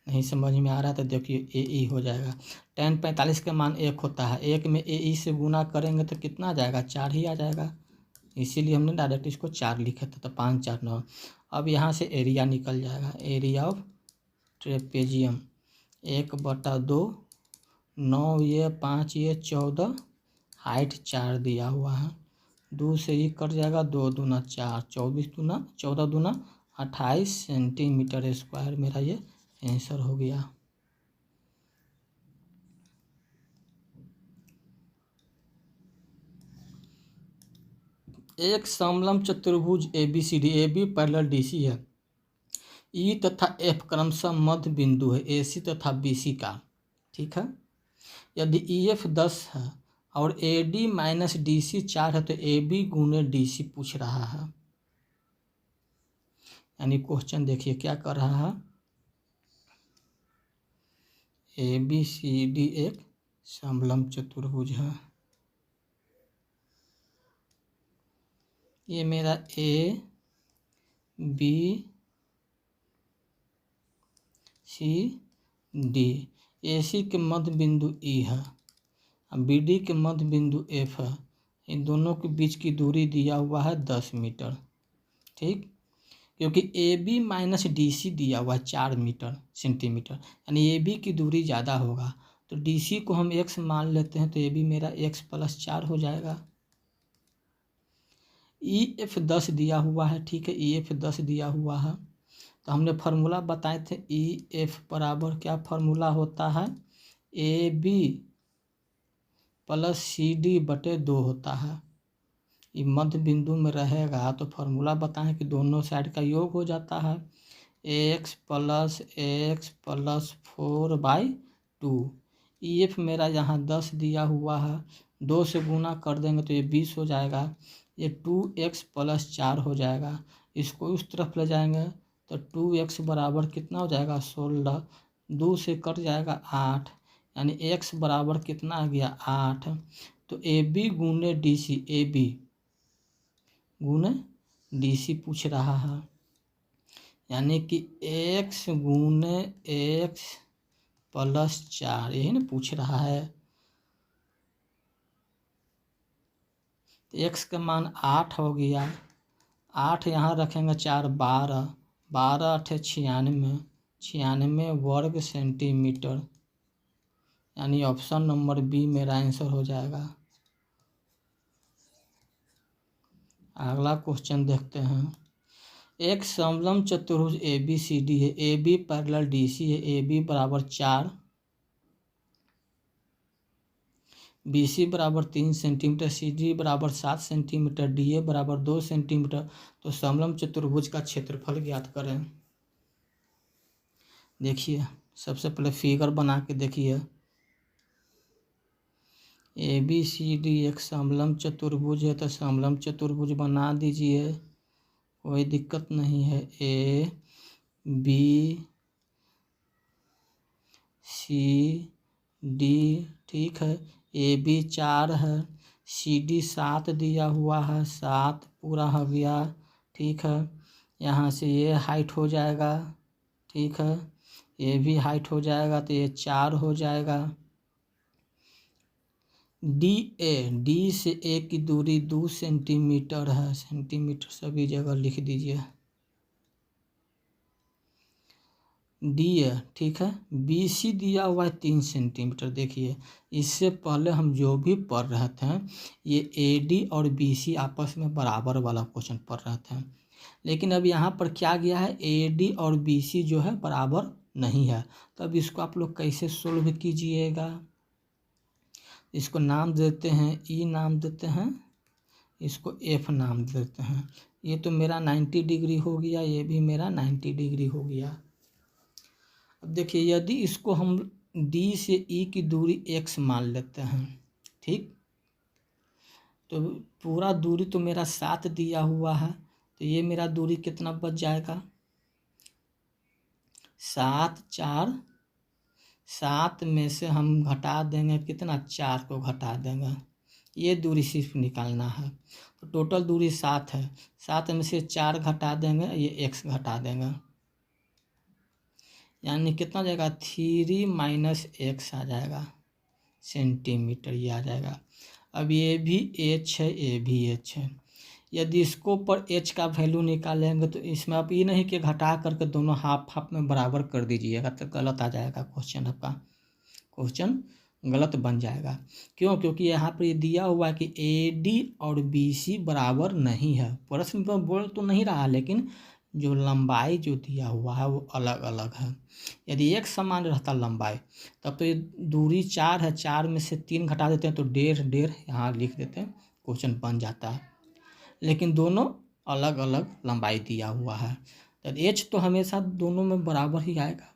नहीं समझ में आ रहा तो देखिए ए ई हो जाएगा। tan 45 का मान 1 होता है, 1 में ए ई से गुना करेंगे तो कितना आ जाएगा, 4 ही आ जाएगा, इसीलिए हमने डायरेक्ट इसको 4 लिखा था, तो 5 4 9। अब यहाँ से एरिया निकल जाएगा, एरिया ऑफ ट्रेपेजियम 1/2, 9 ये 5 ये 14, हाइट 4 दिया हुआ है, 2 से ही कट जाएगा, 2 दूना 4, 24 दूना 14 दूना 28 सेंटीमीटर स्क्वायर मेरा ये आंसर हो गया। एक समलंब चतुर्भुज A B C D, A B parallel D C है, ई तथा एफ क्रमशः मध्य बिंदु है ए सी तथा बी सी का, ठीक है। यदि ई एफ 10 है और A D minus D C 4 है, तो ए बी गुने डी सी पूछ रहा है। यानी क्वेश्चन देखिए क्या कर रहा है, ए बी सी डी एक समलंब चतुर्भुज है, ये मेरा ए बी सी डी, ए सी के मध्य बिंदु ई है, अब बी डी के मध्य बिंदु एफ है, इन दोनों के बीच की दूरी दिया हुआ है 10 मीटर, ठीक। क्योंकि A B minus D C दिया हुआ है 4 सेंटीमीटर, यानी ए बी की दूरी ज़्यादा होगा, तो डी सी को हम x मान लेते हैं, तो ए बी मेरा x + 4 हो जाएगा। ई एफ 10 दिया हुआ है, ठीक है, ई एफ 10 दिया हुआ है, तो हमने फार्मूला बताए थे, ई एफ बराबर क्या फार्मूला होता है, ए बी + सी डी बटे 2 होता है। ये मध्य बिंदु में रहेगा तो फार्मूला बताएं कि दोनों साइड का योग हो जाता है, x + 4/2। ई एफ मेरा यहाँ 10 दिया हुआ है, 2 से गुना कर देंगे तो ये 20 हो जाएगा, ये 2x + 4 हो जाएगा, इसको उस तरफ ले जाएंगे तो 2x बराबर कितना हो जाएगा, 16, 2 से कट जाएगा 8, यानी x बराबर कितना आ गया, 8। तो ए बी गुने डी सी, ए बी गुने डी सी पूछ रहा है, यानी कि x गुने x + 4, यही ना पूछ रहा है। तो x का मान 8 हो गया, 8 यहाँ रखेंगे, 4 12, 12 8 96, 96 वर्ग सेंटीमीटर। यानी ऑप्शन नंबर बी मेरा आंसर हो जाएगा। अगला क्वेश्चन देखते हैं। एक समलंब चतुर्भुज ए बी सी डी है, A B parallel D C है, ए बी बराबर 4, बी सी बराबर 3 सेंटीमीटर, सी डी बराबर 7 सेंटीमीटर, डी ए बराबर 2 सेंटीमीटर। तो समलंब चतुर्भुज का क्षेत्रफल ज्ञात करें। देखिए सबसे पहले फिगर बना के देखिए। ए बी सी डी एक समलंब चतुर्भुज है, तो समलंब चतुर्भुज बना दीजिए, कोई दिक्कत नहीं है। ए बी सी डी ठीक है, ए बी 4 है, सी डी 7 दिया हुआ है, 7 पूरा हो गया ठीक है। यहाँ से ये हाइट हो जाएगा ठीक है, ये भी हाइट हो जाएगा, तो ये 4 हो जाएगा। डी से ए की दूरी 2 सेंटीमीटर है, सेंटीमीटर सभी जगह लिख दीजिए। डी है ठीक है, बी सी दिया हुआ है 3 सेंटीमीटर। देखिए इससे पहले हम जो भी पढ़ रहे थे, ये ए डी और बी सी आपस में बराबर वाला क्वेश्चन पढ़ रहे थे, लेकिन अब यहाँ पर क्या गया है, ए डी और बी सी जो है बराबर नहीं है। तो अब इसको आप लोग कैसे सोल्व कीजिएगा। इसको नाम देते हैं, ई नाम देते हैं, इसको एफ नाम देते हैं। ये तो मेरा 90 डिग्री हो गया, ये भी मेरा 90 डिग्री हो गया। अब देखिए यदि इसको हम डी से ई की दूरी x मान लेते हैं ठीक, तो पूरा दूरी तो मेरा 7 दिया हुआ है, तो ये मेरा दूरी कितना बच जाएगा, 7 4, 7 में से हम घटा देंगे कितना, 4 को घटा देंगे, ये दूरी सिर्फ निकालना है। तो टोटल दूरी 7 है, 7 में से 4 घटा देंगे, ये x घटा देंगे, यानी कितना जाएगा, 3 माइनस x आ जाएगा सेंटीमीटर, ये आ जाएगा। अब ये भी h है, ये भी h है। यदि इसको पर h का वैल्यू निकालेंगे तो इसमें आप ये नहीं कि घटा करके दोनों हाफ हाफ में बराबर कर दीजिएगा, तो गलत आ जाएगा क्वेश्चन, आपका क्वेश्चन गलत बन जाएगा। क्यों, क्योंकि यहाँ पर ये दिया हुआ है कि ए डी और बी सी बराबर नहीं है। प्रश्न में बोल तो नहीं रहा, लेकिन जो लंबाई जो दिया हुआ है वो अलग अलग है। यदि एक समान रहता लंबाई तब तो ये दूरी 4 है, 4 में से 3 घटा देते हैं तो 1.5 यहाँ लिख देते हैं, क्वेश्चन बन जाता है। लेकिन दोनों अलग अलग लंबाई दिया हुआ है, तो एच तो हमेशा दोनों में बराबर ही आएगा।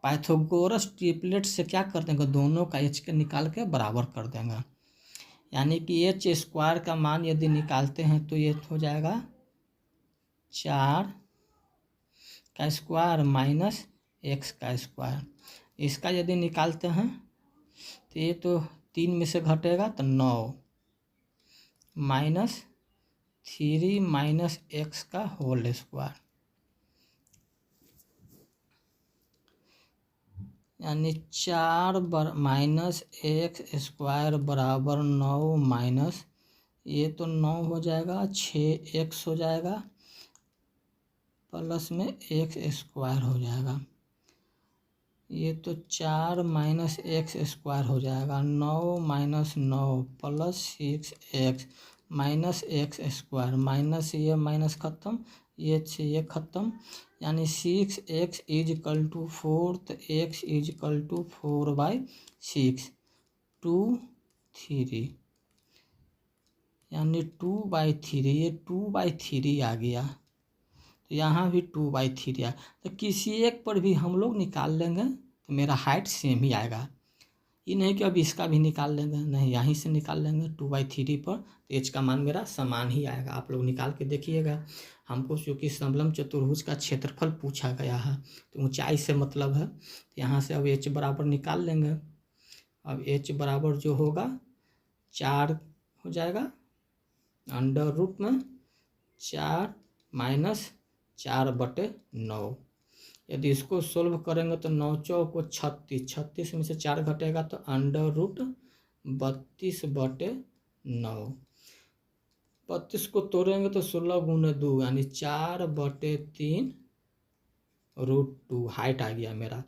पाइथागोरस ट्रिपलेट से क्या कर देंगे, दोनों का एच के निकाल के बराबर कर देंगे, यानी कि एच स्क्वायर का मान यदि निकालते हैं तो ये हो जाएगा 4 का स्क्वायर माइनस x का स्क्वायर। इसका यदि निकालते हैं तो ये तो 3 में से घटेगा तो 9 माइनस 3 माइनस x का होल स्क्वायर, यानी 4 माइनस x स्क्वायर बराबर 9 माइनस ये तो 9 हो जाएगा, 6x हो जाएगा, प्लस में x स्क्वायर हो जाएगा। ये तो 4 माइनस x स्क्वायर हो जाएगा, 9 minus 9 plus 6x minus x square, minus ये माइनस ख़त्म, ये से ये ख़त्म, यानी 6x इज इक्वल टू 4, तो x इज इक्वल टू 4/6, 2/3, यानी 2/3, ये 2/3 आ गया, तो यहाँ भी 2/3 आया। तो किसी एक पर भी हम लोग निकाल लेंगे तो मेरा हाइट सेम ही आएगा। ये नहीं कि अब इसका भी निकाल लेंगे, नहीं, यहीं से निकाल लेंगे 2/3 पर, तो एच का मान मेरा समान ही आएगा। आप लोग निकाल के देखिएगा। हमको चूँकि समलंब चतुर्भुज का क्षेत्रफल पूछा गया है तो ऊंचाई से मतलब है, तो यहाँ से अब एच बराबर निकाल लेंगे। अब एच बराबर जो होगा 4 हो जाएगा, अंडर रूट में 4 माइनस 4/9। यदि इसको सोल्व करेंगे तो 9 चौको 36, 36 में से 4 घटेगा तो अंडर रूट 32/9। 32 को तोड़ेंगे तो 16 गुने 2 यानी 4/3 √2 हाइट आ गया मेरा।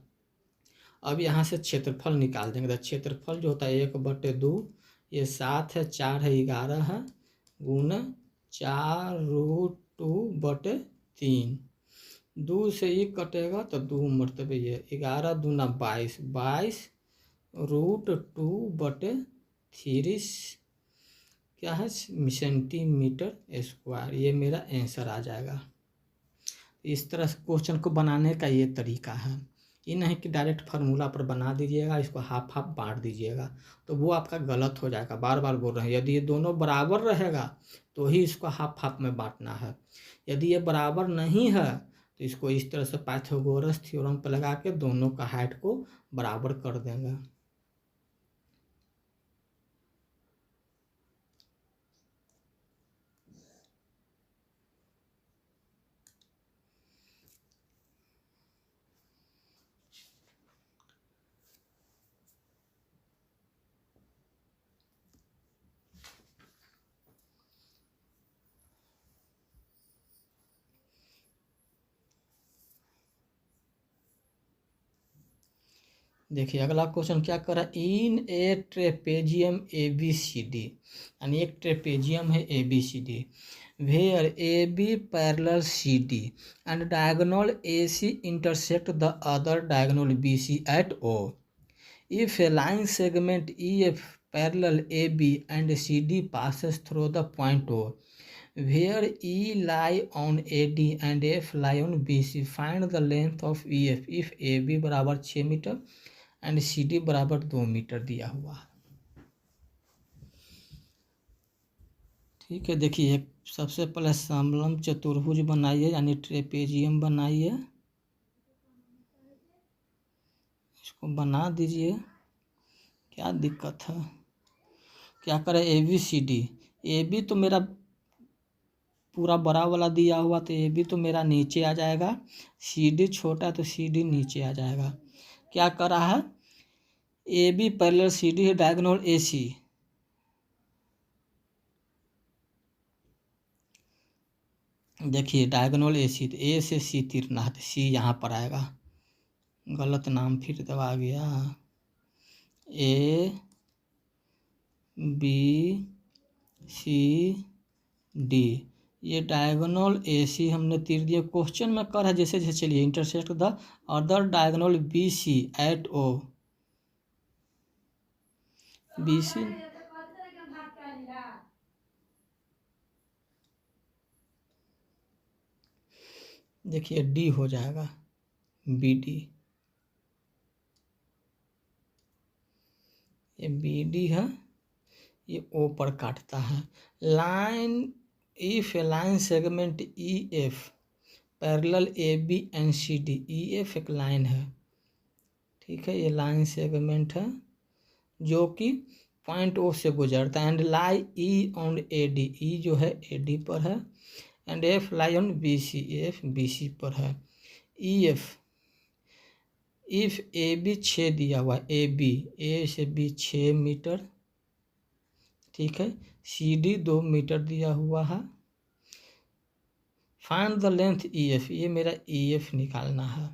अब यहाँ से क्षेत्रफल निकाल देंगे। तो क्षेत्रफल जो होता है 1/2, ये 7 है, 4 है, 11 है, गुना 4√2/3। 2 से 1 कटेगा तो 2 मरतबे ये 11 दूना 22, 22√2/3 क्या है सेंटीमीटर स्क्वायर। ये मेरा आंसर आ जाएगा। इस तरह से क्वेश्चन को बनाने का ये तरीका है। ये नहीं कि डायरेक्ट फार्मूला पर बना दीजिएगा, इसको हाफ हाफ बांट दीजिएगा तो वो आपका गलत हो जाएगा। बार बार बोल रहे हैं, यदि ये दोनों बराबर रहेगा तो ही इसको हाफ हाफ में बांटना है। यदि ये बराबर नहीं है तो इसको इस तरह से पाइथागोरस थ्योरम पर लगा के दोनों का हाइट को बराबर कर देंगे। देखिए अगला क्वेश्चन क्या कर रहा है। इन ए ट्रेपेजियम ABCD, यानी एक ट्रेपेजियम है ABCD, where AB parallel CD and diagonal AC intersect the other diagonal BC at O. If a line segment EF parallel AB and CD passes through the point O, where E lie on AD and F lie on BC, find the length of EF if AB बराबर 6 metre and CD बराबर 2 metre दिया हुआ है। ठीक है, देखिए सबसे पहले समलंब चतुर्भुज बनाइए यानी ट्रेपेजियम बनाइए, इसको बना दीजिए। क्या दिक्कत है, क्या करें ABCD। AB तो मेरा पूरा बड़ा वाला दिया हुआ तो AB तो मेरा नीचे आ जाएगा, CD छोटा तो CD नीचे आ जाएगा। क्या कर रहा है, AB पैरेलल CD है, डायगोनल AC, देखिए डायगोनल AC तो A से C तीरना है तो C यहाँ पर आएगा। गलत नाम फिर दबा गया, ABCD, ये डायगोनल AC हमने तीर दिया। क्वेश्चन में कर है जैसे जैसे, चलिए intersect the other diagonal BC at O। BC देखिए D हो जाएगा, BD, ये BD है, ये O पर काटता है। Line if A line segment EF parallel AB and CD, EF एक लाइन है, ठीक है, ये लाइन सेगमेंट है जो कि पॉइंट O से गुजरता है। And lie E on AD, E जो है AD पर है, and F lie on BC, F BC पर है। EF इफ AB 6 दिया हुआ, AB A से B 6 मीटर, ठीक है, CD 2 मीटर दिया हुआ है। फाइंड द लेंथ EF, ये मेरा EF निकालना है।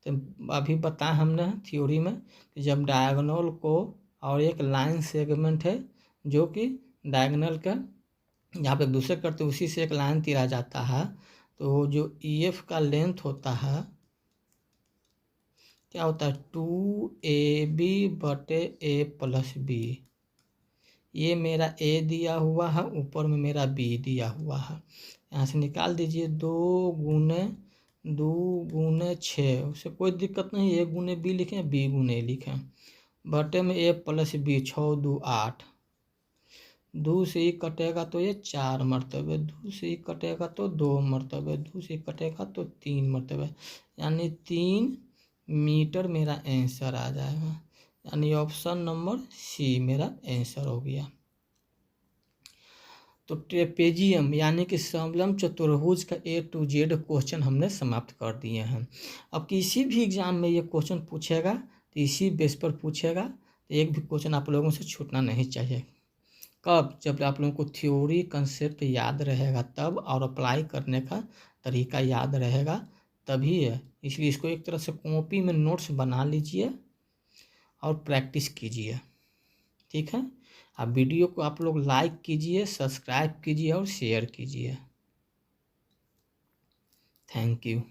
तो अभी बताया हमने थ्योरी में कि जब डायगोनल को और एक लाइन सेगमेंट है जो कि डायगोनल का यहाँ पे दूसरे करते उसी से एक लाइन तीरा जाता है, तो जो EF का लेंथ होता है क्या होता है 2AB/A+B। ये मेरा A दिया हुआ है, ऊपर में मेरा B दिया हुआ है, यहाँ से निकाल दीजिए। 2 × 6, उससे कोई दिक्कत नहीं, A × B लिखें, B × A लिखें, बटे में A+B, 6 2 8। 2 से 1 कटेगा तो ये 4 मरतबे, 2 से 1 कटेगा तो 2 मरतबे, 2 से 1 कटेगा तो 3 मरतबे, यानी 3 मीटर मेरा आंसर आ जाएगा। यानी ऑप्शन नंबर C मेरा आंसर हो गया। तो ट्रेपेजियम यानी कि समलंब चतुर्भुज का A to Z क्वेश्चन हमने समाप्त कर दिए हैं। अब किसी भी एग्जाम में ये क्वेश्चन पूछेगा तो इसी बेस पर पूछेगा, तो एक भी क्वेश्चन आप लोगों से छूटना नहीं चाहिए। कब? जब आप लोगों को थ्योरी कंसेप्ट याद रहेगा तब, और अप्लाई करने का तरीका याद रहेगा तभी है। इसलिए इसको एक तरह से कॉपी में नोट्स बना लीजिए और प्रैक्टिस कीजिए, ठीक है। अब वीडियो को आप लोग लाइक कीजिए, सब्सक्राइब कीजिए और शेयर कीजिए। Thank you.